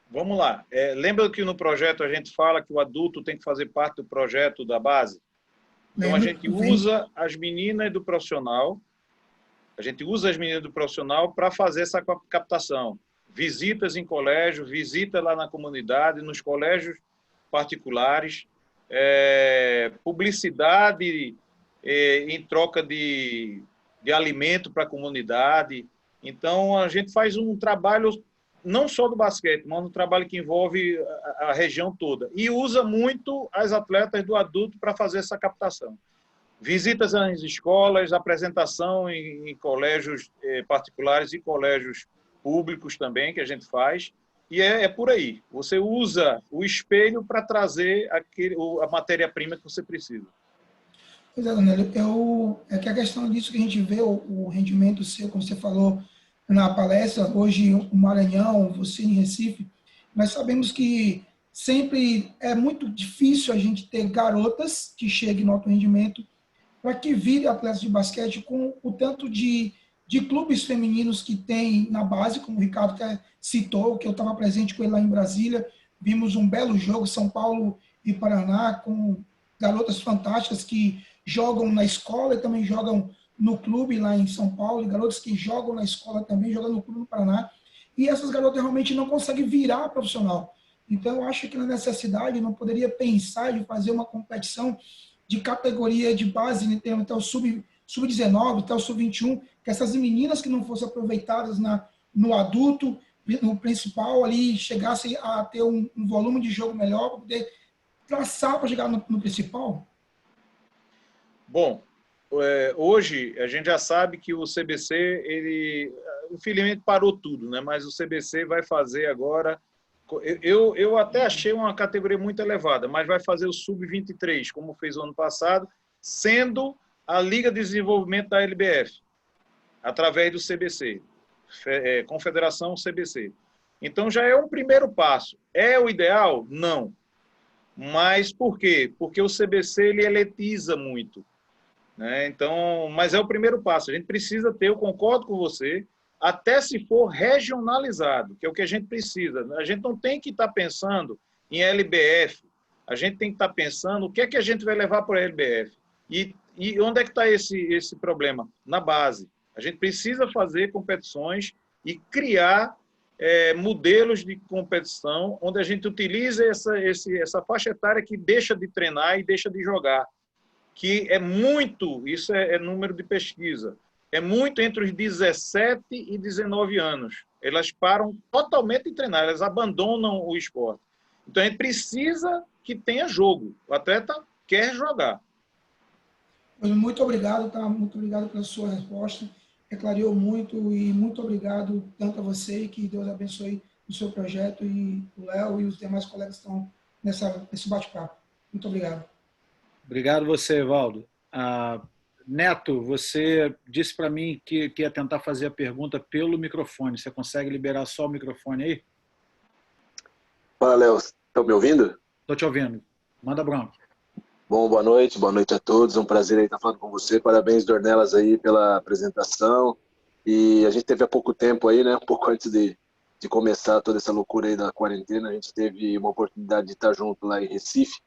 Vamos lá. Lembra que no projeto a gente fala que o adulto tem que fazer parte do projeto da base? Então, a gente usa as meninas do profissional, para fazer essa captação. Visitas em colégio, visita lá na comunidade, nos colégios particulares, publicidade em troca de alimento para a comunidade. Então, a gente faz um trabalho não só do basquete, mas um trabalho que envolve a região toda. E usa muito as atletas do adulto para fazer essa captação. Visitas às escolas, apresentação em colégios particulares e colégios públicos também, que a gente faz. E é por aí. Você usa o espelho para trazer a matéria-prima que você precisa. Pois é, Daniel, é que a questão disso que a gente vê, o rendimento seu, como você falou na palestra, hoje o Maranhão, você em Recife, nós sabemos que sempre é muito difícil a gente ter garotas que cheguem no alto rendimento para que virem atletas de basquete com o tanto de clubes femininos que tem na base, como o Ricardo citou, que eu estava presente com ele lá em Brasília, vimos um belo jogo, São Paulo e Paraná, com garotas fantásticas que jogam na escola e também jogam no clube lá em São Paulo, e garotas que jogam na escola também, jogam no clube no Paraná, e essas garotas realmente não conseguem virar profissional. Então, eu acho que na necessidade não poderia pensar de fazer uma competição de categoria de base, até o sub-19, até o sub-21, que essas meninas que não fossem aproveitadas no adulto, no principal ali, chegassem a ter um volume de jogo melhor, para poder traçar para chegar no principal? Bom, hoje a gente já sabe que o CBC, ele infelizmente parou tudo, né? Mas o CBC vai fazer agora, eu até achei uma categoria muito elevada, mas vai fazer o sub-23, como fez o ano passado, sendo a Liga de Desenvolvimento da LBF, através do CBC, Confederação CBC. Então já é um primeiro passo. É o ideal? Não. Mas por quê? Porque o CBC ele elitiza muito. Né? Então, mas é o primeiro passo. A gente precisa ter, eu concordo com você, até se for regionalizado, que é o que a gente precisa. A gente não tem que estar pensando em LBF, a gente tem que estar pensando o que é que a gente vai levar para a LBF. E onde é que está esse problema? Na base. A gente precisa fazer competições e criar modelos de competição onde a gente utiliza essa faixa etária que deixa de treinar e deixa de jogar. Que é muito, isso é número de pesquisa, é muito entre os 17 e 19 anos. Elas param totalmente de treinar, elas abandonam o esporte. Então, a gente precisa que tenha jogo. O atleta quer jogar. Muito obrigado, tá? Muito obrigado pela sua resposta. Clareou muito e muito obrigado tanto a você e que Deus abençoe o seu projeto e o Léo e os demais colegas que estão nesse bate-papo. Muito obrigado. Obrigado você, Evaldo. Neto, você disse para mim que ia tentar fazer a pergunta pelo microfone. Você consegue liberar só o microfone aí? Fala, Léo. Estão me ouvindo? Estou te ouvindo. Manda bronca. Bom, boa noite a todos. Um prazer aí estar falando com você. Parabéns, Dornelas, aí pela apresentação. E a gente teve há pouco tempo aí, né? Um pouco antes de começar toda essa loucura aí da quarentena, a gente teve uma oportunidade de estar junto lá em Recife.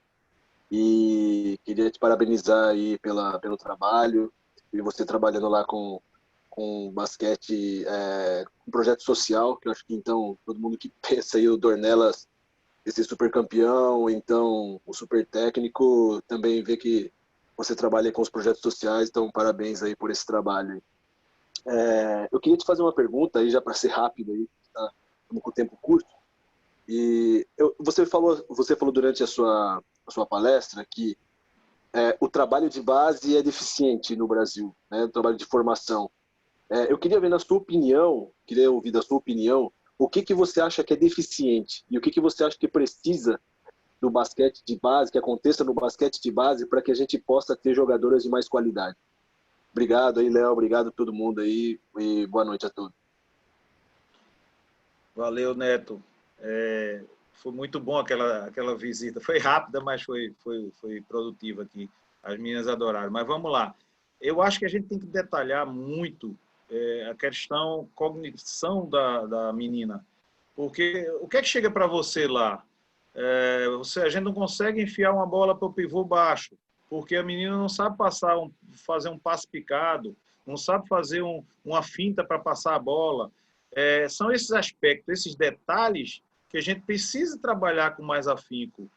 E queria te parabenizar aí pelo trabalho. E você trabalhando lá com basquete, um projeto social, que eu acho que então todo mundo que pensa aí o Dornelas esse super campeão, então o super técnico, também vê que você trabalha com os projetos sociais, então parabéns aí por esse trabalho. Eu queria te fazer uma pergunta aí, já para ser rápido aí, tá? Estamos com o tempo curto. E você falou durante a sua palestra que o trabalho de base é deficiente no Brasil, né? O trabalho de formação. Eu queria ver na sua opinião, queria ouvir da sua opinião, o que você acha que é deficiente e o que você acha que precisa do basquete de base, que aconteça no basquete de base para que a gente possa ter jogadoras de mais qualidade. Obrigado aí, Léo, obrigado a todo mundo aí e boa noite a todos. Valeu, Neto. Foi muito bom aquela visita. Foi rápida, mas foi produtiva aqui. As meninas adoraram. Mas vamos lá. Eu acho que a gente tem que detalhar muito a questão cognição da menina. Porque o que é que chega para você lá? A gente não consegue enfiar uma bola para o pivô baixo, porque a menina não sabe fazer um passe picado, não sabe fazer uma finta para passar a bola. São esses aspectos, esses detalhes que a gente precisa trabalhar com mais afinco,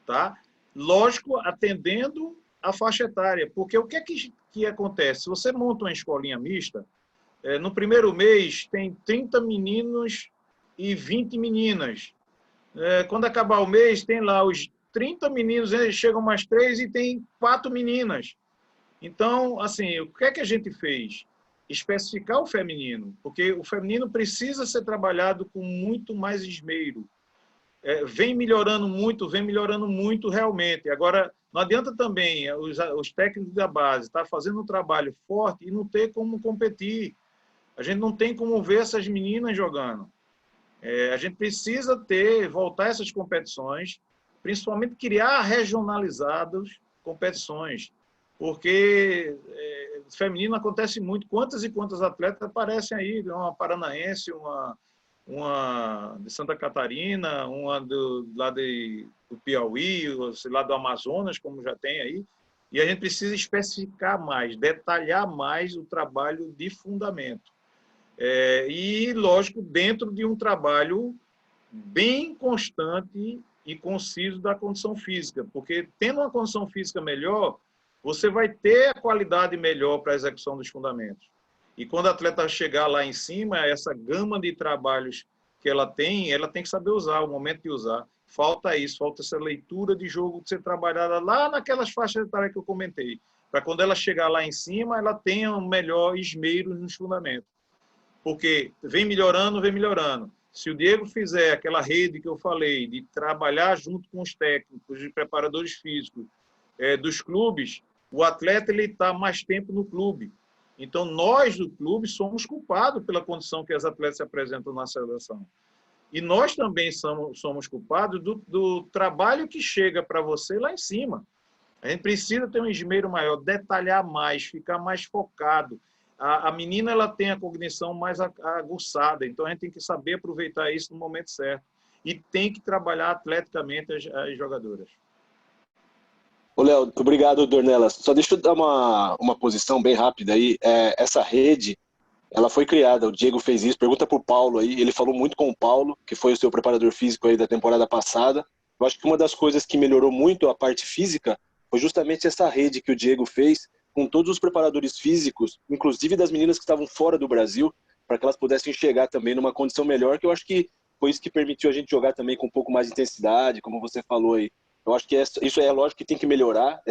tá? Lógico, atendendo a faixa etária, porque o que é que acontece? Se você monta uma escolinha mista, no primeiro mês tem 30 meninos e 20 meninas. Quando acabar o mês, tem lá os 30 meninos, eles chegam mais 3 e tem 4 meninas. Então, assim, o que é que a gente fez? Especificar o feminino, porque o feminino precisa ser trabalhado com muito mais esmero. Vem melhorando muito realmente. Agora, não adianta também os técnicos da base estar fazendo um trabalho forte e não ter como competir. A gente não tem como ver essas meninas jogando. A gente precisa voltar essas competições, principalmente criar regionalizadas competições, porque feminino acontece muito. Quantas e quantas atletas aparecem aí, uma paranaense, uma de Santa Catarina, uma do Piauí, sei lá, do Amazonas, como já tem aí, e a gente precisa especificar mais, detalhar mais o trabalho de fundamento. E, lógico, dentro de um trabalho bem constante e conciso da condição física, porque tendo uma condição física melhor, você vai ter a qualidade melhor para a execução dos fundamentos. E quando a atleta chegar lá em cima, essa gama de trabalhos que ela tem que saber usar, o momento de usar. Falta isso, falta essa leitura de jogo de ser trabalhada lá naquelas faixas etárias que eu comentei, para quando ela chegar lá em cima, ela tenha um melhor esmero nos fundamentos. Porque vem melhorando. Se o Diego fizer aquela rede que eu falei, de trabalhar junto com os técnicos, os preparadores físicos dos clubes, o atleta está mais tempo no clube. Então, nós do clube somos culpados pela condição que as atletas se apresentam na seleção. E nós também somos culpados do trabalho que chega para você lá em cima. A gente precisa ter um esmero maior, detalhar mais, ficar mais focado. A menina ela tem a cognição mais aguçada, então a gente tem que saber aproveitar isso no momento certo. E tem que trabalhar atleticamente as jogadoras. Ô, Léo, obrigado, Dornelas. Só deixa eu dar uma posição bem rápida aí. Essa rede, ela foi criada, o Diego fez isso, pergunta para o Paulo aí, ele falou muito com o Paulo, que foi o seu preparador físico aí da temporada passada. Eu acho que uma das coisas que melhorou muito a parte física foi justamente essa rede que o Diego fez com todos os preparadores físicos, inclusive das meninas que estavam fora do Brasil, para que elas pudessem chegar também numa condição melhor, que eu acho que foi isso que permitiu a gente jogar também com um pouco mais de intensidade, como você falou aí. Eu acho que isso é lógico que tem que melhorar.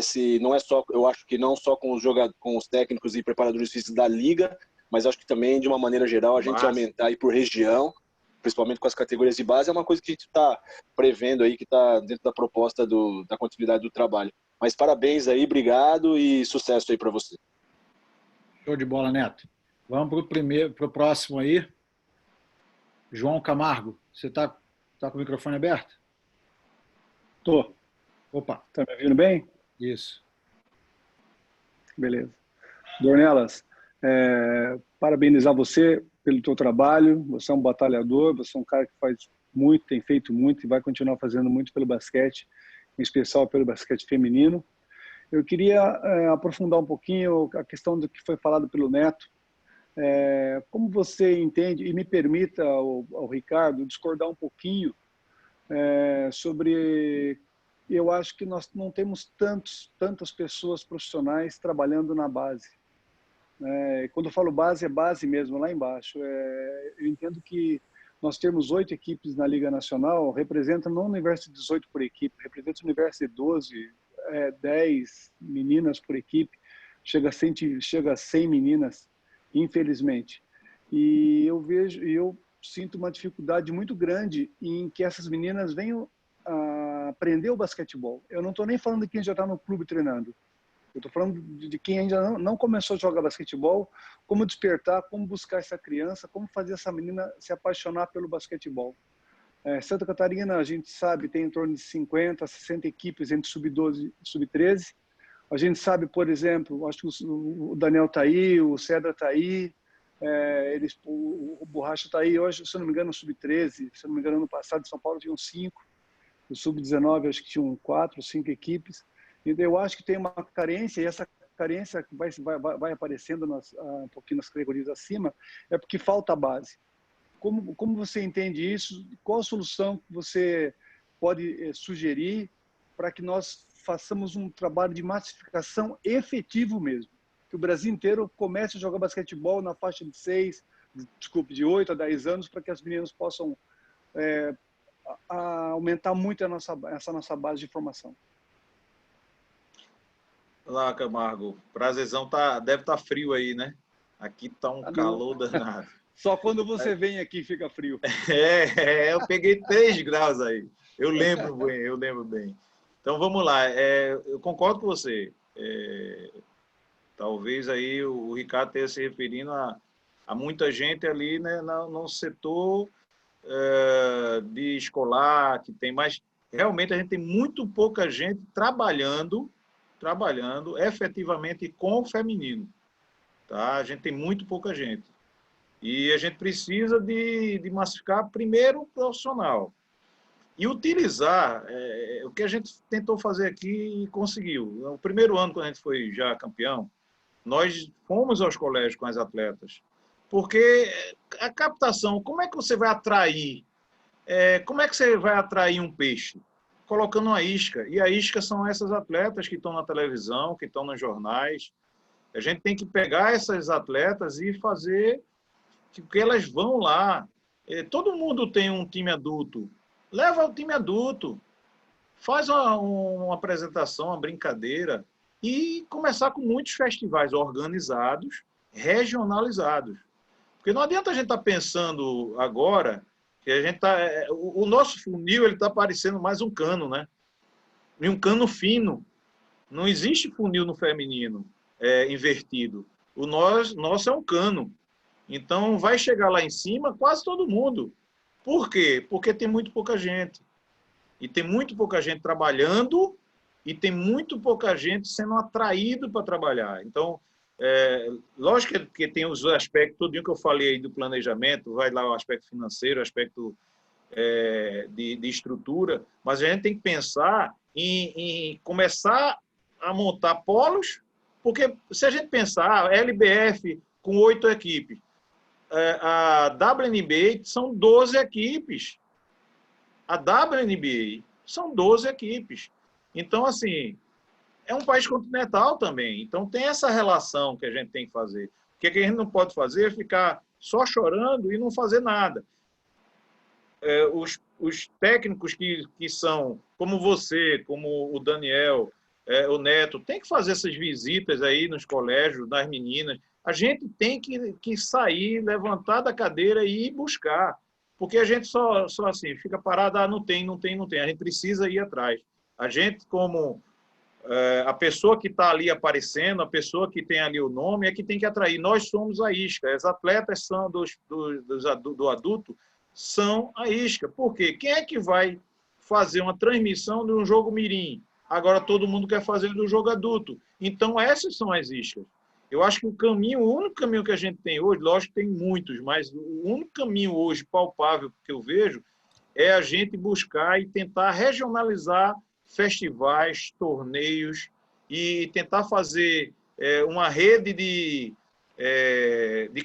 Não é só, eu acho que não só com os técnicos e preparadores físicos da liga, mas acho que também, de uma maneira geral, a gente aumentar aí por região, principalmente com as categorias de base, é uma coisa que a gente está prevendo aí, que está dentro da proposta da continuidade do trabalho. Mas parabéns aí, obrigado e sucesso aí para você. Show de bola, Neto. Vamos para o próximo aí. João Camargo, você está com o microfone aberto? Tô. Opa. Tá me ouvindo bem? Isso. Beleza. Dornelas, parabenizar você pelo teu trabalho. Você é um batalhador, você é um cara que faz muito, tem feito muito e vai continuar fazendo muito pelo basquete, em especial pelo basquete feminino. Eu queria aprofundar um pouquinho a questão do que foi falado pelo Neto. Como você entende, e me permita, ao Ricardo, discordar um pouquinho sobre... Eu acho que nós não temos tantas pessoas profissionais trabalhando na base. Quando eu falo base, é base mesmo, lá embaixo. Eu entendo que nós temos 8 equipes na Liga Nacional, representa não um universo de 18 por equipe, representa um universo de 12, 10 meninas por equipe, chega a 100 meninas, infelizmente. E eu sinto uma dificuldade muito grande em que essas meninas venham a aprender o basquetebol. Eu não estou nem falando de quem já está no clube treinando. Eu estou falando de quem ainda não começou a jogar basquetebol, como despertar, como buscar essa criança, como fazer essa menina se apaixonar pelo basquetebol. Santa Catarina, a gente sabe, tem em torno de 50, 60 equipes entre sub-12 e sub-13. A gente sabe, por exemplo, acho que o Daniel está aí, o Cedra está aí, o Borracha está aí. Hoje, se eu não me engano, no sub-13, se eu não me engano, ano passado, em São Paulo tinham 5. O sub-19, acho que tinham 4, 5 equipes. Então, eu acho que tem uma carência, e essa carência que vai aparecendo um pouquinho nas categorias acima, é porque falta a base. Como você entende isso? Qual a solução que você pode sugerir para que nós façamos um trabalho de massificação efetivo mesmo? Que o Brasil inteiro comece a jogar basquetebol na faixa de 8 a 10 anos, para que as meninas possam aumentar muito essa nossa base de formação. Olá, Camargo. Prazerzão, deve estar frio aí, né? Aqui tá um calor danado. Só quando você vem aqui fica frio. Eu peguei 3 graus aí. Eu lembro bem. Então, vamos lá. Eu concordo com você. Talvez aí o Ricardo esteja se referindo a muita gente ali, né, no setor de escolar, que tem mais... Realmente, a gente tem muito pouca gente trabalhando efetivamente com o feminino. Tá? A gente tem muito pouca gente. E a gente precisa de massificar primeiro o profissional. E utilizar o que a gente tentou fazer aqui e conseguiu. No primeiro ano, quando a gente foi já campeão, nós fomos aos colégios com as atletas. Porque a captação, como é que você vai atrair? Como é que você vai atrair um peixe? Colocando uma isca. E a isca são essas atletas que estão na televisão, que estão nos jornais. A gente tem que pegar essas atletas e fazer que elas vão lá. Todo mundo tem um time adulto. Leva o time adulto. Faz uma apresentação, uma brincadeira. E começar com muitos festivais organizados, regionalizados. Porque não adianta a gente estar pensando agora que a gente o nosso funil ele está parecendo mais um cano, né? E um cano fino. Não existe funil no feminino invertido. O nosso é um cano. Então, vai chegar lá em cima quase todo mundo. Por quê? Porque tem muito pouca gente. E tem muito pouca gente trabalhando e tem muito pouca gente sendo atraído para trabalhar. Então, lógico que tem os aspectos, tudo que eu falei aí do planejamento, vai lá o aspecto financeiro, o aspecto de estrutura, mas a gente tem que pensar em começar a montar polos, porque se a gente pensar, a LBF com 8 equipes, a WNBA são 12 equipes. A WNBA são 12 equipes. Então, assim, é um país continental também. Então, tem essa relação que a gente tem que fazer. O que a gente não pode fazer é ficar só chorando e não fazer nada. Os técnicos que são, como você, como o Daniel, o Neto, tem que fazer essas visitas aí nos colégios, das meninas. A gente tem que sair, levantar da cadeira e ir buscar. Porque a gente só assim, fica parado, não tem. A gente precisa ir atrás. A gente, como a pessoa que está ali aparecendo, a pessoa que tem ali o nome, é que tem que atrair. Nós somos a isca. As atletas são do adulto são a isca. Por quê? Quem é que vai fazer uma transmissão de um jogo mirim? Agora todo mundo quer fazer do jogo adulto. Então, essas são as iscas. Eu acho que o único caminho que a gente tem hoje, lógico que tem muitos, mas o único caminho hoje palpável que eu vejo é a gente buscar e tentar regionalizar festivais, torneios e tentar fazer uma rede de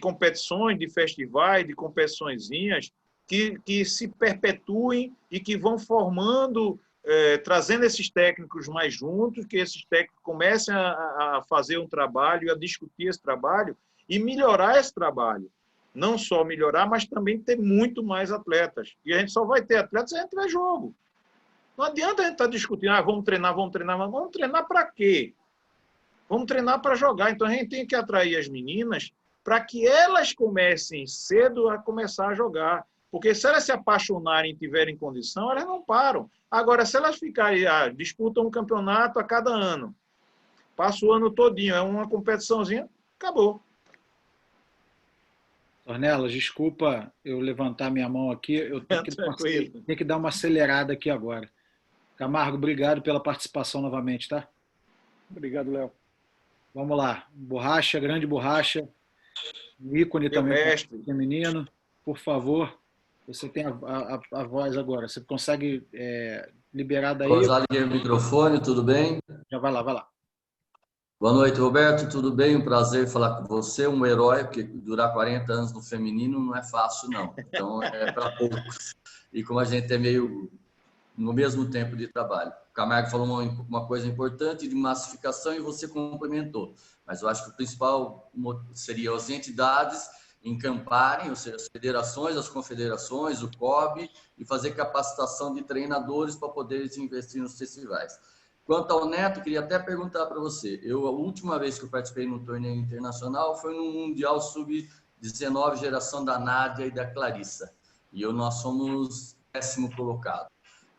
competições, de festivais, de competiçõezinhas que se perpetuem e que vão formando, trazendo esses técnicos mais juntos, que esses técnicos comecem a fazer um trabalho, a discutir esse trabalho e melhorar esse trabalho. Não só melhorar, mas também ter muito mais atletas. E a gente só vai ter atletas se a gente tiver jogo. Não adianta a gente estar discutindo, vamos treinar, mas vamos treinar para quê? Vamos treinar para jogar. Então, a gente tem que atrair as meninas para que elas comecem cedo a começar a jogar. Porque se elas se apaixonarem e tiverem condição, elas não param. Agora, se elas ficarem, disputam um campeonato a cada ano, passa o ano todinho, é uma competiçãozinha, acabou. Ornelas, desculpa eu levantar minha mão aqui, eu tenho que dar uma acelerada aqui agora. Camargo, obrigado pela participação novamente, tá? Obrigado, Léo. Vamos lá. Borracha, grande Borracha, ícone também feminino. Por favor, você tem a voz agora. Você consegue liberar daí? Rosário, o microfone, tudo bem? Já vai lá, vai lá. Boa noite, Roberto, tudo bem? Um prazer falar com você, um herói, porque durar 40 anos no feminino não é fácil, não. Então, é para poucos. E como a gente é meio no mesmo tempo de trabalho. O Camargo falou uma coisa importante de massificação e você complementou. Mas eu acho que o principal seria as entidades encamparem, ou seja, as federações, as confederações, o COB, e fazer capacitação de treinadores para poder investir nos festivais. Quanto ao Neto, queria até perguntar para você. A última vez que eu participei num torneio internacional foi no Mundial Sub-19, geração da Nádia e da Clarissa. E nós somos 10º colocado.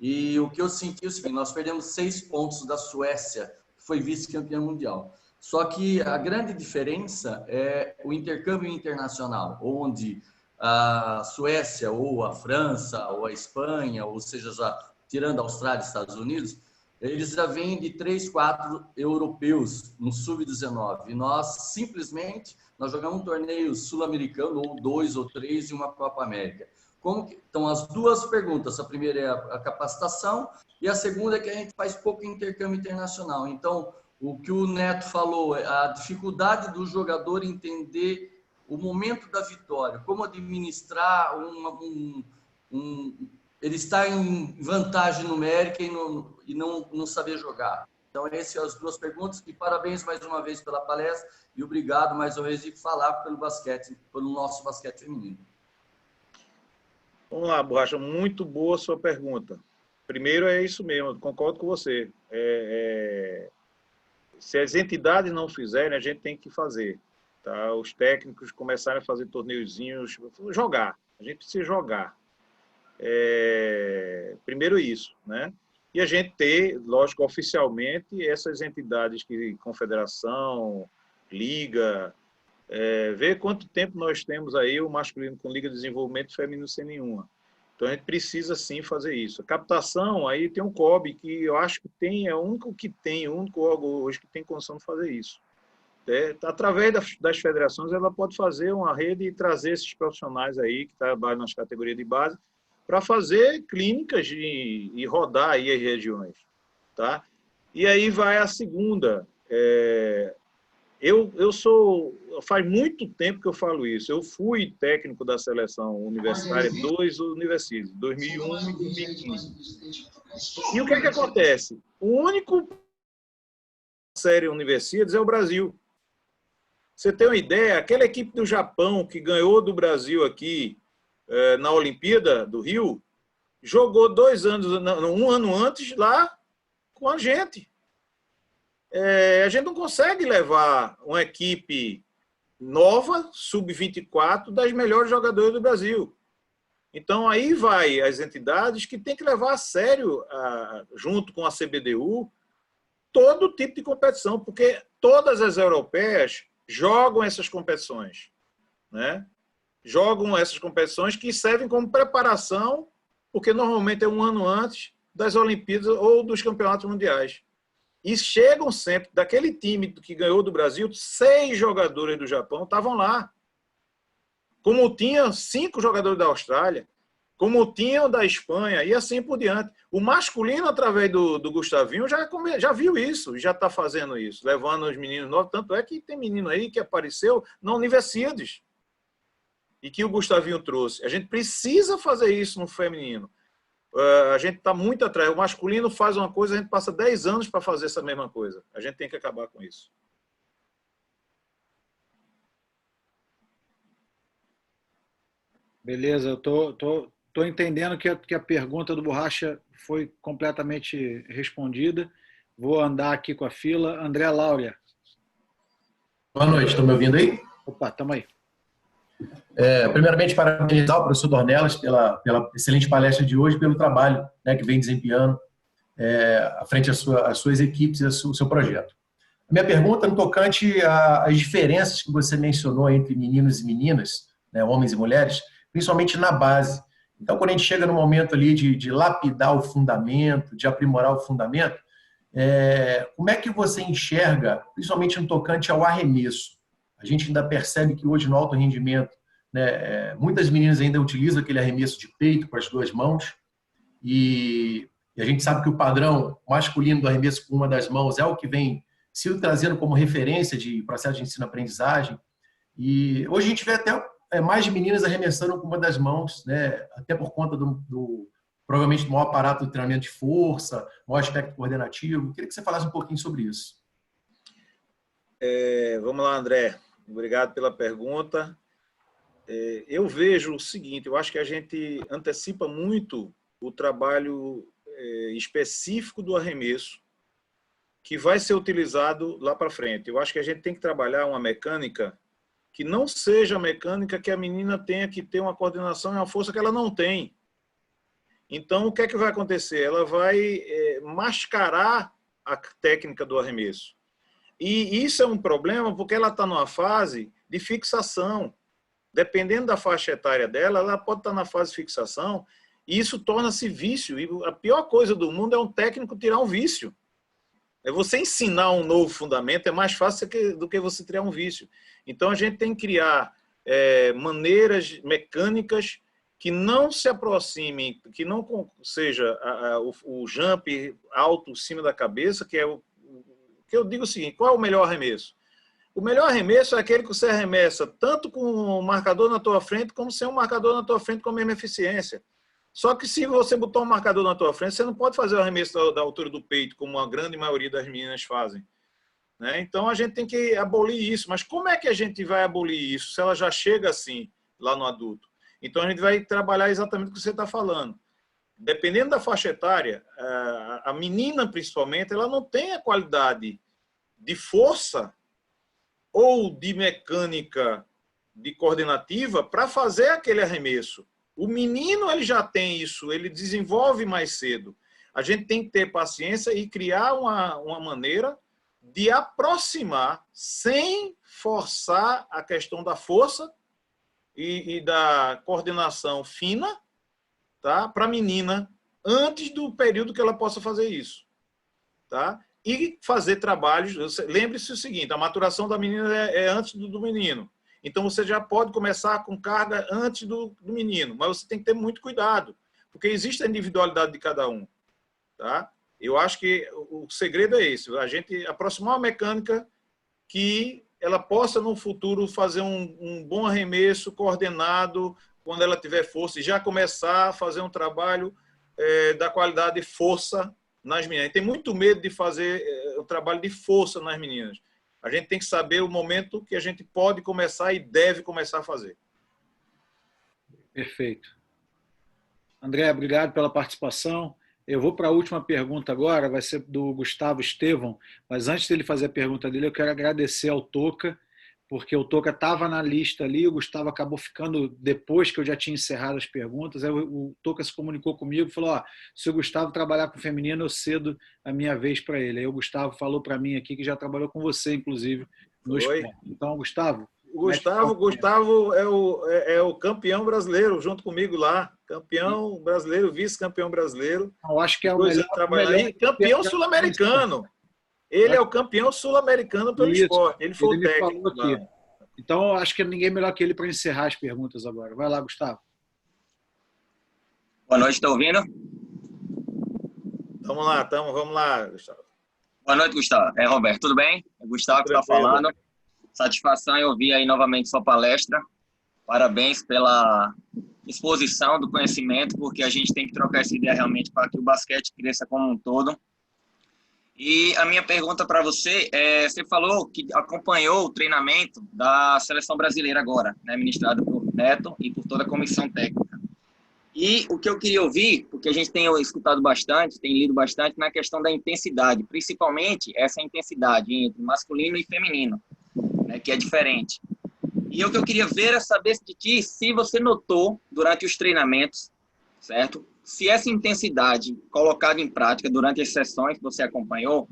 E o que eu senti é o seguinte, nós perdemos 6 pontos da Suécia, que foi vice-campeã mundial. Só que a grande diferença é o intercâmbio internacional, onde a Suécia, ou a França, ou a Espanha, ou seja, já tirando a Austrália e Estados Unidos, eles já vêm de 3, 4 europeus no Sub-19. E nós, simplesmente, nós jogamos um torneio sul-americano, ou 2 ou 3, e uma Copa América. Então, as duas perguntas. A primeira é a capacitação e a segunda é que a gente faz pouco intercâmbio internacional. Então, o que o Neto falou, a dificuldade do jogador entender o momento da vitória, como administrar ele está em vantagem numérica e não saber jogar. Então, essas são as duas perguntas. E parabéns mais uma vez pela palestra e obrigado mais uma vez de falar pelo basquete, pelo nosso basquete feminino. Vamos lá, Borracha, muito boa a sua pergunta. Primeiro, é isso mesmo, concordo com você. Se as entidades não fizerem, a gente tem que fazer. Tá? Os técnicos começarem a fazer torneiozinhos, jogar. A gente precisa jogar. Primeiro isso, né? E a gente ter, lógico, oficialmente, essas entidades que confederação, liga, ver quanto tempo nós temos aí o masculino com liga de desenvolvimento e feminino sem nenhuma. Então a gente precisa sim fazer isso. A captação, aí tem um COB que eu acho que é o único órgão hoje que tem condição de fazer isso. Através das federações, ela pode fazer uma rede e trazer esses profissionais aí que trabalham nas categorias de base para fazer clínicas e rodar aí as regiões. Tá? E aí vai a segunda. Faz muito tempo que eu falo isso. Eu fui técnico da seleção universitária 2 universidades, 2001 e 2015. E o que acontece? O único série universidades é o Brasil. Você tem uma ideia? Aquela equipe do Japão que ganhou do Brasil aqui na Olimpíada do Rio jogou 2 anos, um ano antes lá com a gente. A gente não consegue levar uma equipe nova, sub-24, das melhores jogadoras do Brasil. Então, aí vai as entidades que têm que levar a sério, junto com a CBDU, todo tipo de competição, porque todas as europeias jogam essas competições, né? Jogam essas competições que servem como preparação, porque normalmente é um ano antes das Olimpíadas ou dos campeonatos mundiais. E chegam sempre, daquele time que ganhou do Brasil, 6 jogadores do Japão estavam lá. Como tinha 5 jogadores da Austrália, como tinham da Espanha, e assim por diante. O masculino, através do Gustavinho, já viu isso, já está fazendo isso, levando os meninos novos. Tanto é que tem menino aí que apareceu na Universidades e que o Gustavinho trouxe. A gente precisa fazer isso no feminino. A gente está muito atrás. O masculino faz uma coisa, a gente passa 10 anos para fazer essa mesma coisa. A gente tem que acabar com isso. Beleza, eu tô entendendo que a pergunta do Borracha foi completamente respondida. Vou andar aqui com a fila. André Laura. Boa noite, estão me ouvindo aí? Opa, estamos aí. Primeiramente, parabenizar o professor Dornelas pela excelente palestra de hoje, pelo trabalho, né, que vem desempenhando à frente às suas equipes e ao seu projeto. A minha pergunta no tocante às diferenças que você mencionou entre meninos e meninas, né, homens e mulheres, principalmente na base. Então, quando a gente chega no momento ali de lapidar o fundamento, de aprimorar o fundamento, como é que você enxerga, principalmente no tocante ao arremesso? A gente ainda percebe que hoje no alto rendimento, né, muitas meninas ainda utilizam aquele arremesso de peito com as 2 mãos e a gente sabe que o padrão masculino do arremesso com uma das mãos é o que vem se trazendo como referência de processo de ensino-aprendizagem. E hoje a gente vê até mais meninas arremessando com uma das mãos, né, até por conta provavelmente do maior aparato de treinamento de força, maior aspecto coordenativo. Queria que você falasse um pouquinho sobre isso. Vamos lá, André. Obrigado pela pergunta. Eu vejo o seguinte, eu acho que a gente antecipa muito o trabalho específico do arremesso que vai ser utilizado lá para frente. Eu acho que a gente tem que trabalhar uma mecânica que não seja a mecânica que a menina tenha que ter uma coordenação e uma força que ela não tem. Então, o que é que vai acontecer? Ela vai mascarar a técnica do arremesso. E isso é um problema porque ela está numa fase de fixação. Dependendo da faixa etária dela, ela pode estar na fase de fixação e isso torna-se vício. E a pior coisa do mundo é um técnico tirar um vício. Você ensinar um novo fundamento é mais fácil do que você criar um vício. Então, a gente tem que criar maneiras mecânicas que não se aproximem, que não seja o jump alto em cima da cabeça, que é o que eu digo o seguinte, qual é o melhor arremesso? O melhor arremesso é aquele que você arremessa tanto com um marcador na tua frente, como sem um marcador na tua frente com a mesma eficiência. Só que se você botar um marcador na tua frente, você não pode fazer o arremesso da altura do peito, como a grande maioria das meninas fazem. Né? Então, a gente tem que abolir isso. Mas como é que a gente vai abolir isso, se ela já chega assim, lá no adulto? Então, a gente vai trabalhar exatamente o que você está falando. Dependendo da faixa etária, a menina, principalmente, ela não tem a qualidade de força ou de mecânica de coordenativa para fazer aquele arremesso. O menino ele já tem isso, ele desenvolve mais cedo. A gente tem que ter paciência e criar uma maneira de aproximar, sem forçar a questão da força e da coordenação fina, tá? Para a menina, antes do período que ela possa fazer isso. Tá? E fazer trabalhos. Lembre-se o seguinte, a maturação da menina é antes do menino. Então, você já pode começar com carga antes do menino, mas você tem que ter muito cuidado, porque existe a individualidade de cada um. Tá? Eu acho que o segredo é esse, a gente aproximar uma mecânica que ela possa, no futuro, fazer um bom arremesso coordenado, quando ela tiver força, e já começar a fazer um trabalho da qualidade de força nas meninas. Tem muito medo de fazer o trabalho de força nas meninas. A gente tem que saber o momento que a gente pode começar e deve começar a fazer. Perfeito. André, obrigado pela participação. Eu vou para a última pergunta agora, vai ser do Gustavo Estevão, mas antes dele fazer a pergunta dele, eu quero agradecer ao Toca porque o Toca estava na lista ali, o Gustavo acabou ficando depois que eu já tinha encerrado as perguntas. Aí o Toca se comunicou comigo e falou: ó, se o Gustavo trabalhar com feminino, eu cedo a minha vez para ele. Aí o Gustavo falou para mim aqui que já trabalhou com você, inclusive, no esporte. Então, Gustavo. Gustavo é o campeão brasileiro, junto comigo lá. Campeão brasileiro, vice-campeão brasileiro. Eu acho que é o melhor. Campeão sul-americano. Ele é o campeão sul-americano pelo esporte. Ele foi o técnico. Então, eu acho que ninguém melhor que ele para encerrar as perguntas agora. Vai lá, Gustavo. Boa noite, está ouvindo? Vamos lá, Gustavo. Boa noite, Gustavo. É Roberto, tudo bem? É Gustavo que está falando. Satisfação em ouvir aí novamente sua palestra. Parabéns pela exposição do conhecimento, porque a gente tem que trocar essa ideia realmente para que o basquete cresça como um todo. E a minha pergunta para você é, você falou que acompanhou o treinamento da seleção brasileira agora, né, ministrado por Neto e por toda a comissão técnica. E o que eu queria ouvir, porque a gente tem escutado bastante, tem lido bastante na questão da intensidade, principalmente essa intensidade entre masculino e feminino, né, que é diferente. E o que eu queria ver é saber de ti se você notou durante os treinamentos, certo? Se essa intensidade colocada em prática durante as sessões que você acompanhou,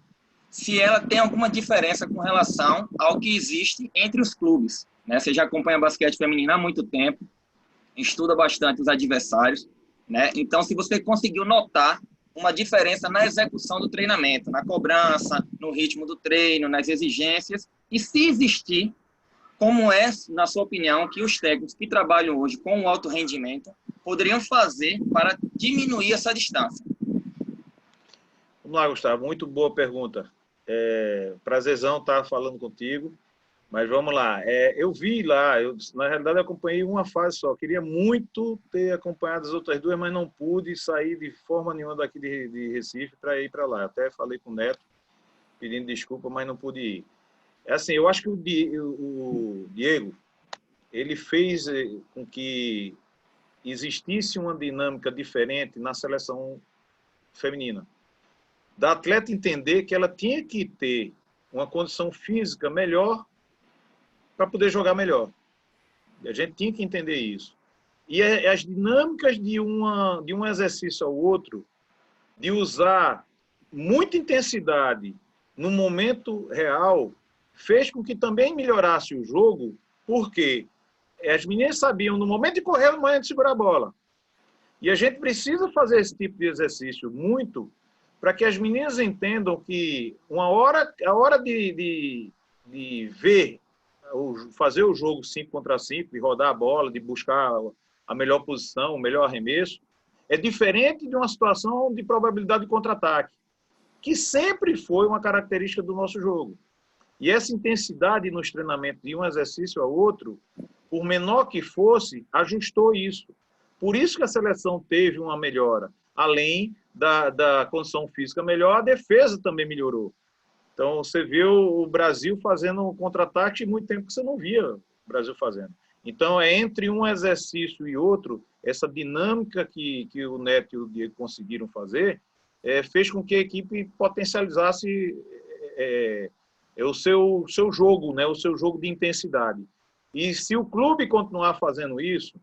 se ela tem alguma diferença com relação ao que existe entre os clubes, né? Você já acompanha basquete feminino há muito tempo, estuda bastante os adversários, né? Então, se você conseguiu notar uma diferença na execução do treinamento, na cobrança, no ritmo do treino, nas exigências, e se existir, como é, na sua opinião, que os técnicos que trabalham hoje com o alto rendimento poderiam fazer para diminuir essa distância? Vamos lá, Gustavo. Muito boa pergunta. Prazerzão estar falando contigo, mas vamos lá. Eu vi lá, na realidade eu acompanhei uma fase só. Queria muito ter acompanhado as outras duas, mas não pude sair de forma nenhuma daqui de Recife para ir para lá. Até falei com o Neto, pedindo desculpa, mas não pude ir. Assim, eu acho que o Diego, ele fez com que existisse uma dinâmica diferente na seleção feminina. Da atleta entender que ela tinha que ter uma condição física melhor para poder jogar melhor. E a gente tinha que entender isso. E as dinâmicas de um exercício ao outro, de usar muita intensidade no momento real, fez com que também melhorasse o jogo, porque as meninas sabiam no momento de correr, no momento de segurar a bola. E a gente precisa fazer esse tipo de exercício muito para que as meninas entendam que a hora de ver, fazer o jogo 5 contra 5, de rodar a bola, de buscar a melhor posição, o melhor arremesso, é diferente de uma situação de probabilidade de contra-ataque, que sempre foi uma característica do nosso jogo. E essa intensidade nos treinamentos de um exercício ao outro, por menor que fosse, ajustou isso. Por isso que a seleção teve uma melhora. Além da condição física melhor, a defesa também melhorou. Então, você vê o Brasil fazendo um contra-ataque muito tempo que você não via o Brasil fazendo. Então, entre um exercício e outro, essa dinâmica que o Neto e o Diego conseguiram fazer, fez com que a equipe potencializasse o seu jogo, né? O seu jogo de intensidade. E se o clube continuar fazendo isso,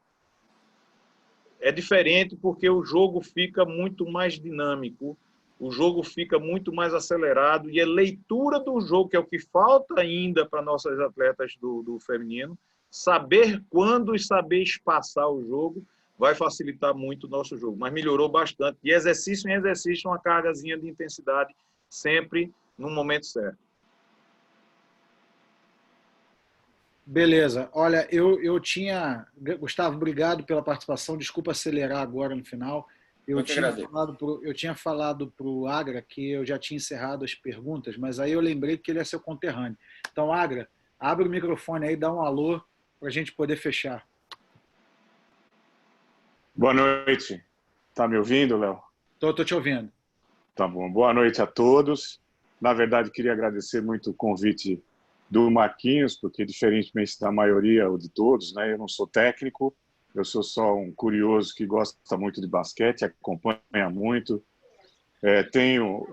é diferente porque o jogo fica muito mais dinâmico, o jogo fica muito mais acelerado e a leitura do jogo, que é o que falta ainda para nossas atletas do feminino, saber quando e saber espaçar o jogo vai facilitar muito o nosso jogo. Mas melhorou bastante. De exercício em exercício, uma cargazinha de intensidade sempre no momento certo. Beleza. Olha, eu tinha... Gustavo, obrigado pela participação. Desculpa acelerar agora no final. Eu tinha falado para o Agra que eu já tinha encerrado as perguntas, mas aí eu lembrei que ele é seu conterrâneo. Então, Agra, abre o microfone aí, dá um alô para a gente poder fechar. Boa noite. Tá me ouvindo, Léo? Tô te ouvindo. Tá bom. Boa noite a todos. Na verdade, queria agradecer muito o convite do Marquinhos, porque, diferentemente da maioria ou de todos, né, eu não sou técnico, eu sou só um curioso que gosta muito de basquete, acompanha muito. Tenho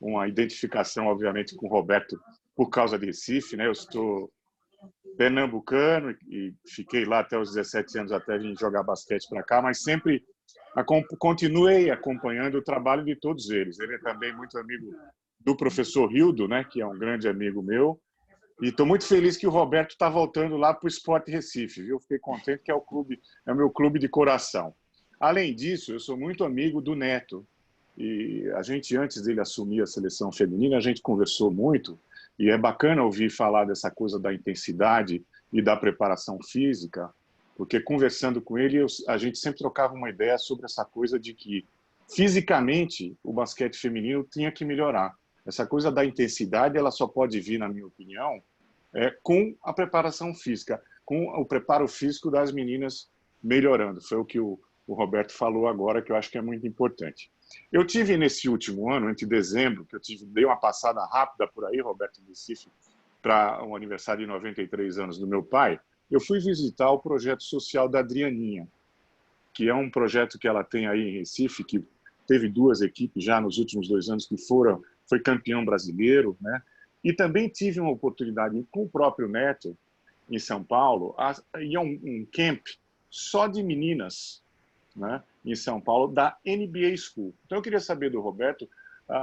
uma identificação, obviamente, com o Roberto por causa de Recife, né? Eu pernambucano e fiquei lá até os 17 anos até vir jogar basquete para cá, mas sempre continuei acompanhando o trabalho de todos eles. Ele é também muito amigo do professor Hildo, né, que é um grande amigo meu, e estou muito feliz que o Roberto está voltando lá para o Sport Recife, viu? Fiquei contente que é o meu clube de coração. Além disso, eu sou muito amigo do Neto, e a gente, antes dele assumir a seleção feminina, a gente conversou muito, e é bacana ouvir falar dessa coisa da intensidade e da preparação física, porque conversando com ele, a gente sempre trocava uma ideia sobre essa coisa de que, fisicamente, o basquete feminino tinha que melhorar. Essa coisa da intensidade, ela só pode vir, na minha opinião, com a preparação física, com o preparo físico das meninas melhorando. Foi o que o Roberto falou agora, que eu acho que é muito importante. Eu tive nesse último ano, entre dezembro, que dei uma passada rápida por aí, Roberto, em Recife, para o aniversário de 93 anos do meu pai, eu fui visitar o projeto social da Adrianinha, que é um projeto que ela tem aí em Recife, que teve 2 equipes já nos últimos 2 anos que foi campeão brasileiro, né? E também tive uma oportunidade com o próprio Neto, em São Paulo, ir a um camp só de meninas, né, em São Paulo, da NBA School. Então, eu queria saber do Roberto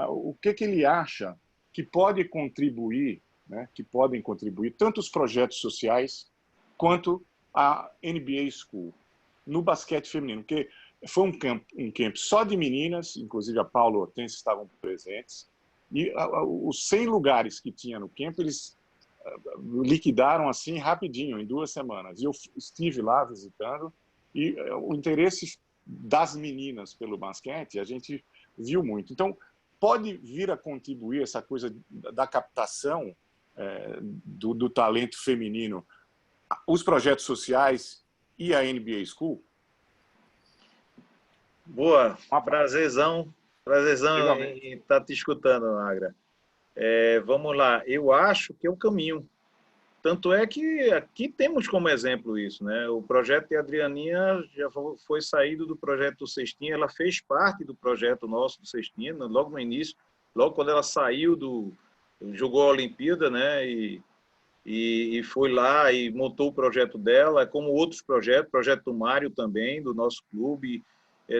o que ele acha que pode contribuir, né, que podem contribuir tanto os projetos sociais quanto a NBA School no basquete feminino, porque foi um camp só de meninas, inclusive a Paula e a Hortência estavam presentes, e os 100 lugares que tinha no camp, eles liquidaram assim rapidinho, em 2 semanas. E eu estive lá visitando, e o interesse das meninas pelo basquete, a gente viu muito. Então, pode vir a contribuir essa coisa da captação do talento feminino, os projetos sociais e a NBA School? Boa, prazerzão em estar te escutando, Agra. Vamos lá, eu acho que é o caminho. Tanto é que aqui temos como exemplo isso, né? O projeto de Adrianinha já foi saído do projeto do Cestinha, ela fez parte do projeto nosso do Cestinha, logo no início, logo quando ela saiu jogou a Olimpíada, né? E foi lá e montou o projeto dela, como outros projetos, projeto do Mário também, do nosso clube.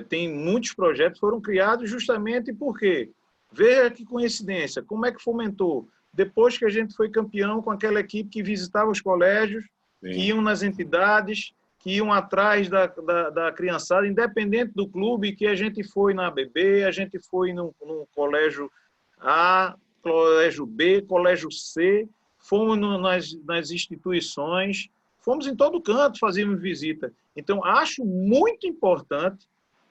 Tem muitos projetos que foram criados justamente porque, veja que coincidência, como é que fomentou? Depois que a gente foi campeão com aquela equipe que visitava os colégios, sim, que iam nas entidades, que iam atrás da criançada, independente do clube, que a gente foi na ABB, a gente foi no colégio A, colégio B, colégio C, fomos nas instituições, fomos em todo canto, fazíamos visita. Então, acho muito importante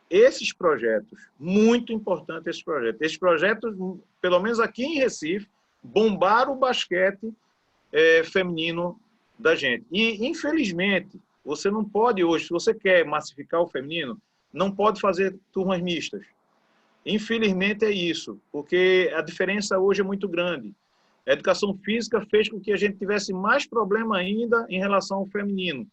esses projetos, muito importante esses projetos. Esses projetos, pelo menos aqui em Recife, bombaram o basquete feminino da gente. E, infelizmente, você não pode hoje, se você quer massificar o feminino, não pode fazer turmas mistas. Infelizmente é isso, porque a diferença hoje é muito grande. A educação física fez com que a gente tivesse mais problema ainda em relação ao feminino.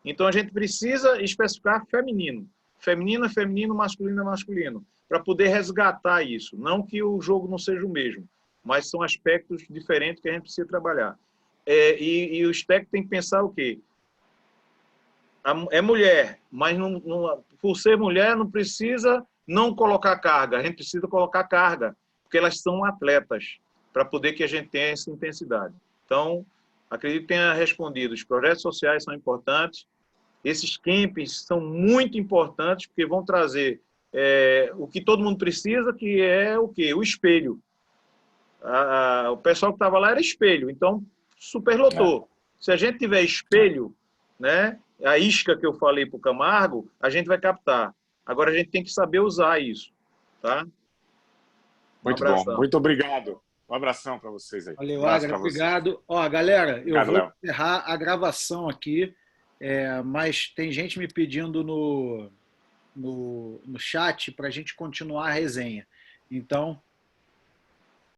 Então, a gente precisa especificar feminino. Feminino é feminino, masculino é masculino, para poder resgatar isso. Não que o jogo não seja o mesmo, mas são aspectos diferentes que a gente precisa trabalhar. E os técnicos têm que pensar o quê? É mulher, mas por ser mulher não precisa não colocar carga. A gente precisa colocar carga, porque elas são atletas, para poder que a gente tenha essa intensidade. Então, acredito que tenha respondido. Os projetos sociais são importantes. Esses campings são muito importantes, porque vão trazer o que todo mundo precisa, que é o quê? O espelho. O pessoal que estava lá era espelho, então superlotou. Se a gente tiver espelho, né, a isca que eu falei para o Camargo, a gente vai captar. Agora a gente tem que saber usar isso. Tá? Muito bom, muito obrigado. Um abração para vocês aí. Valeu, Agra, obrigado. Ó, galera, eu vou encerrar a gravação aqui, mas tem gente me pedindo no chat para a gente continuar a resenha. Então,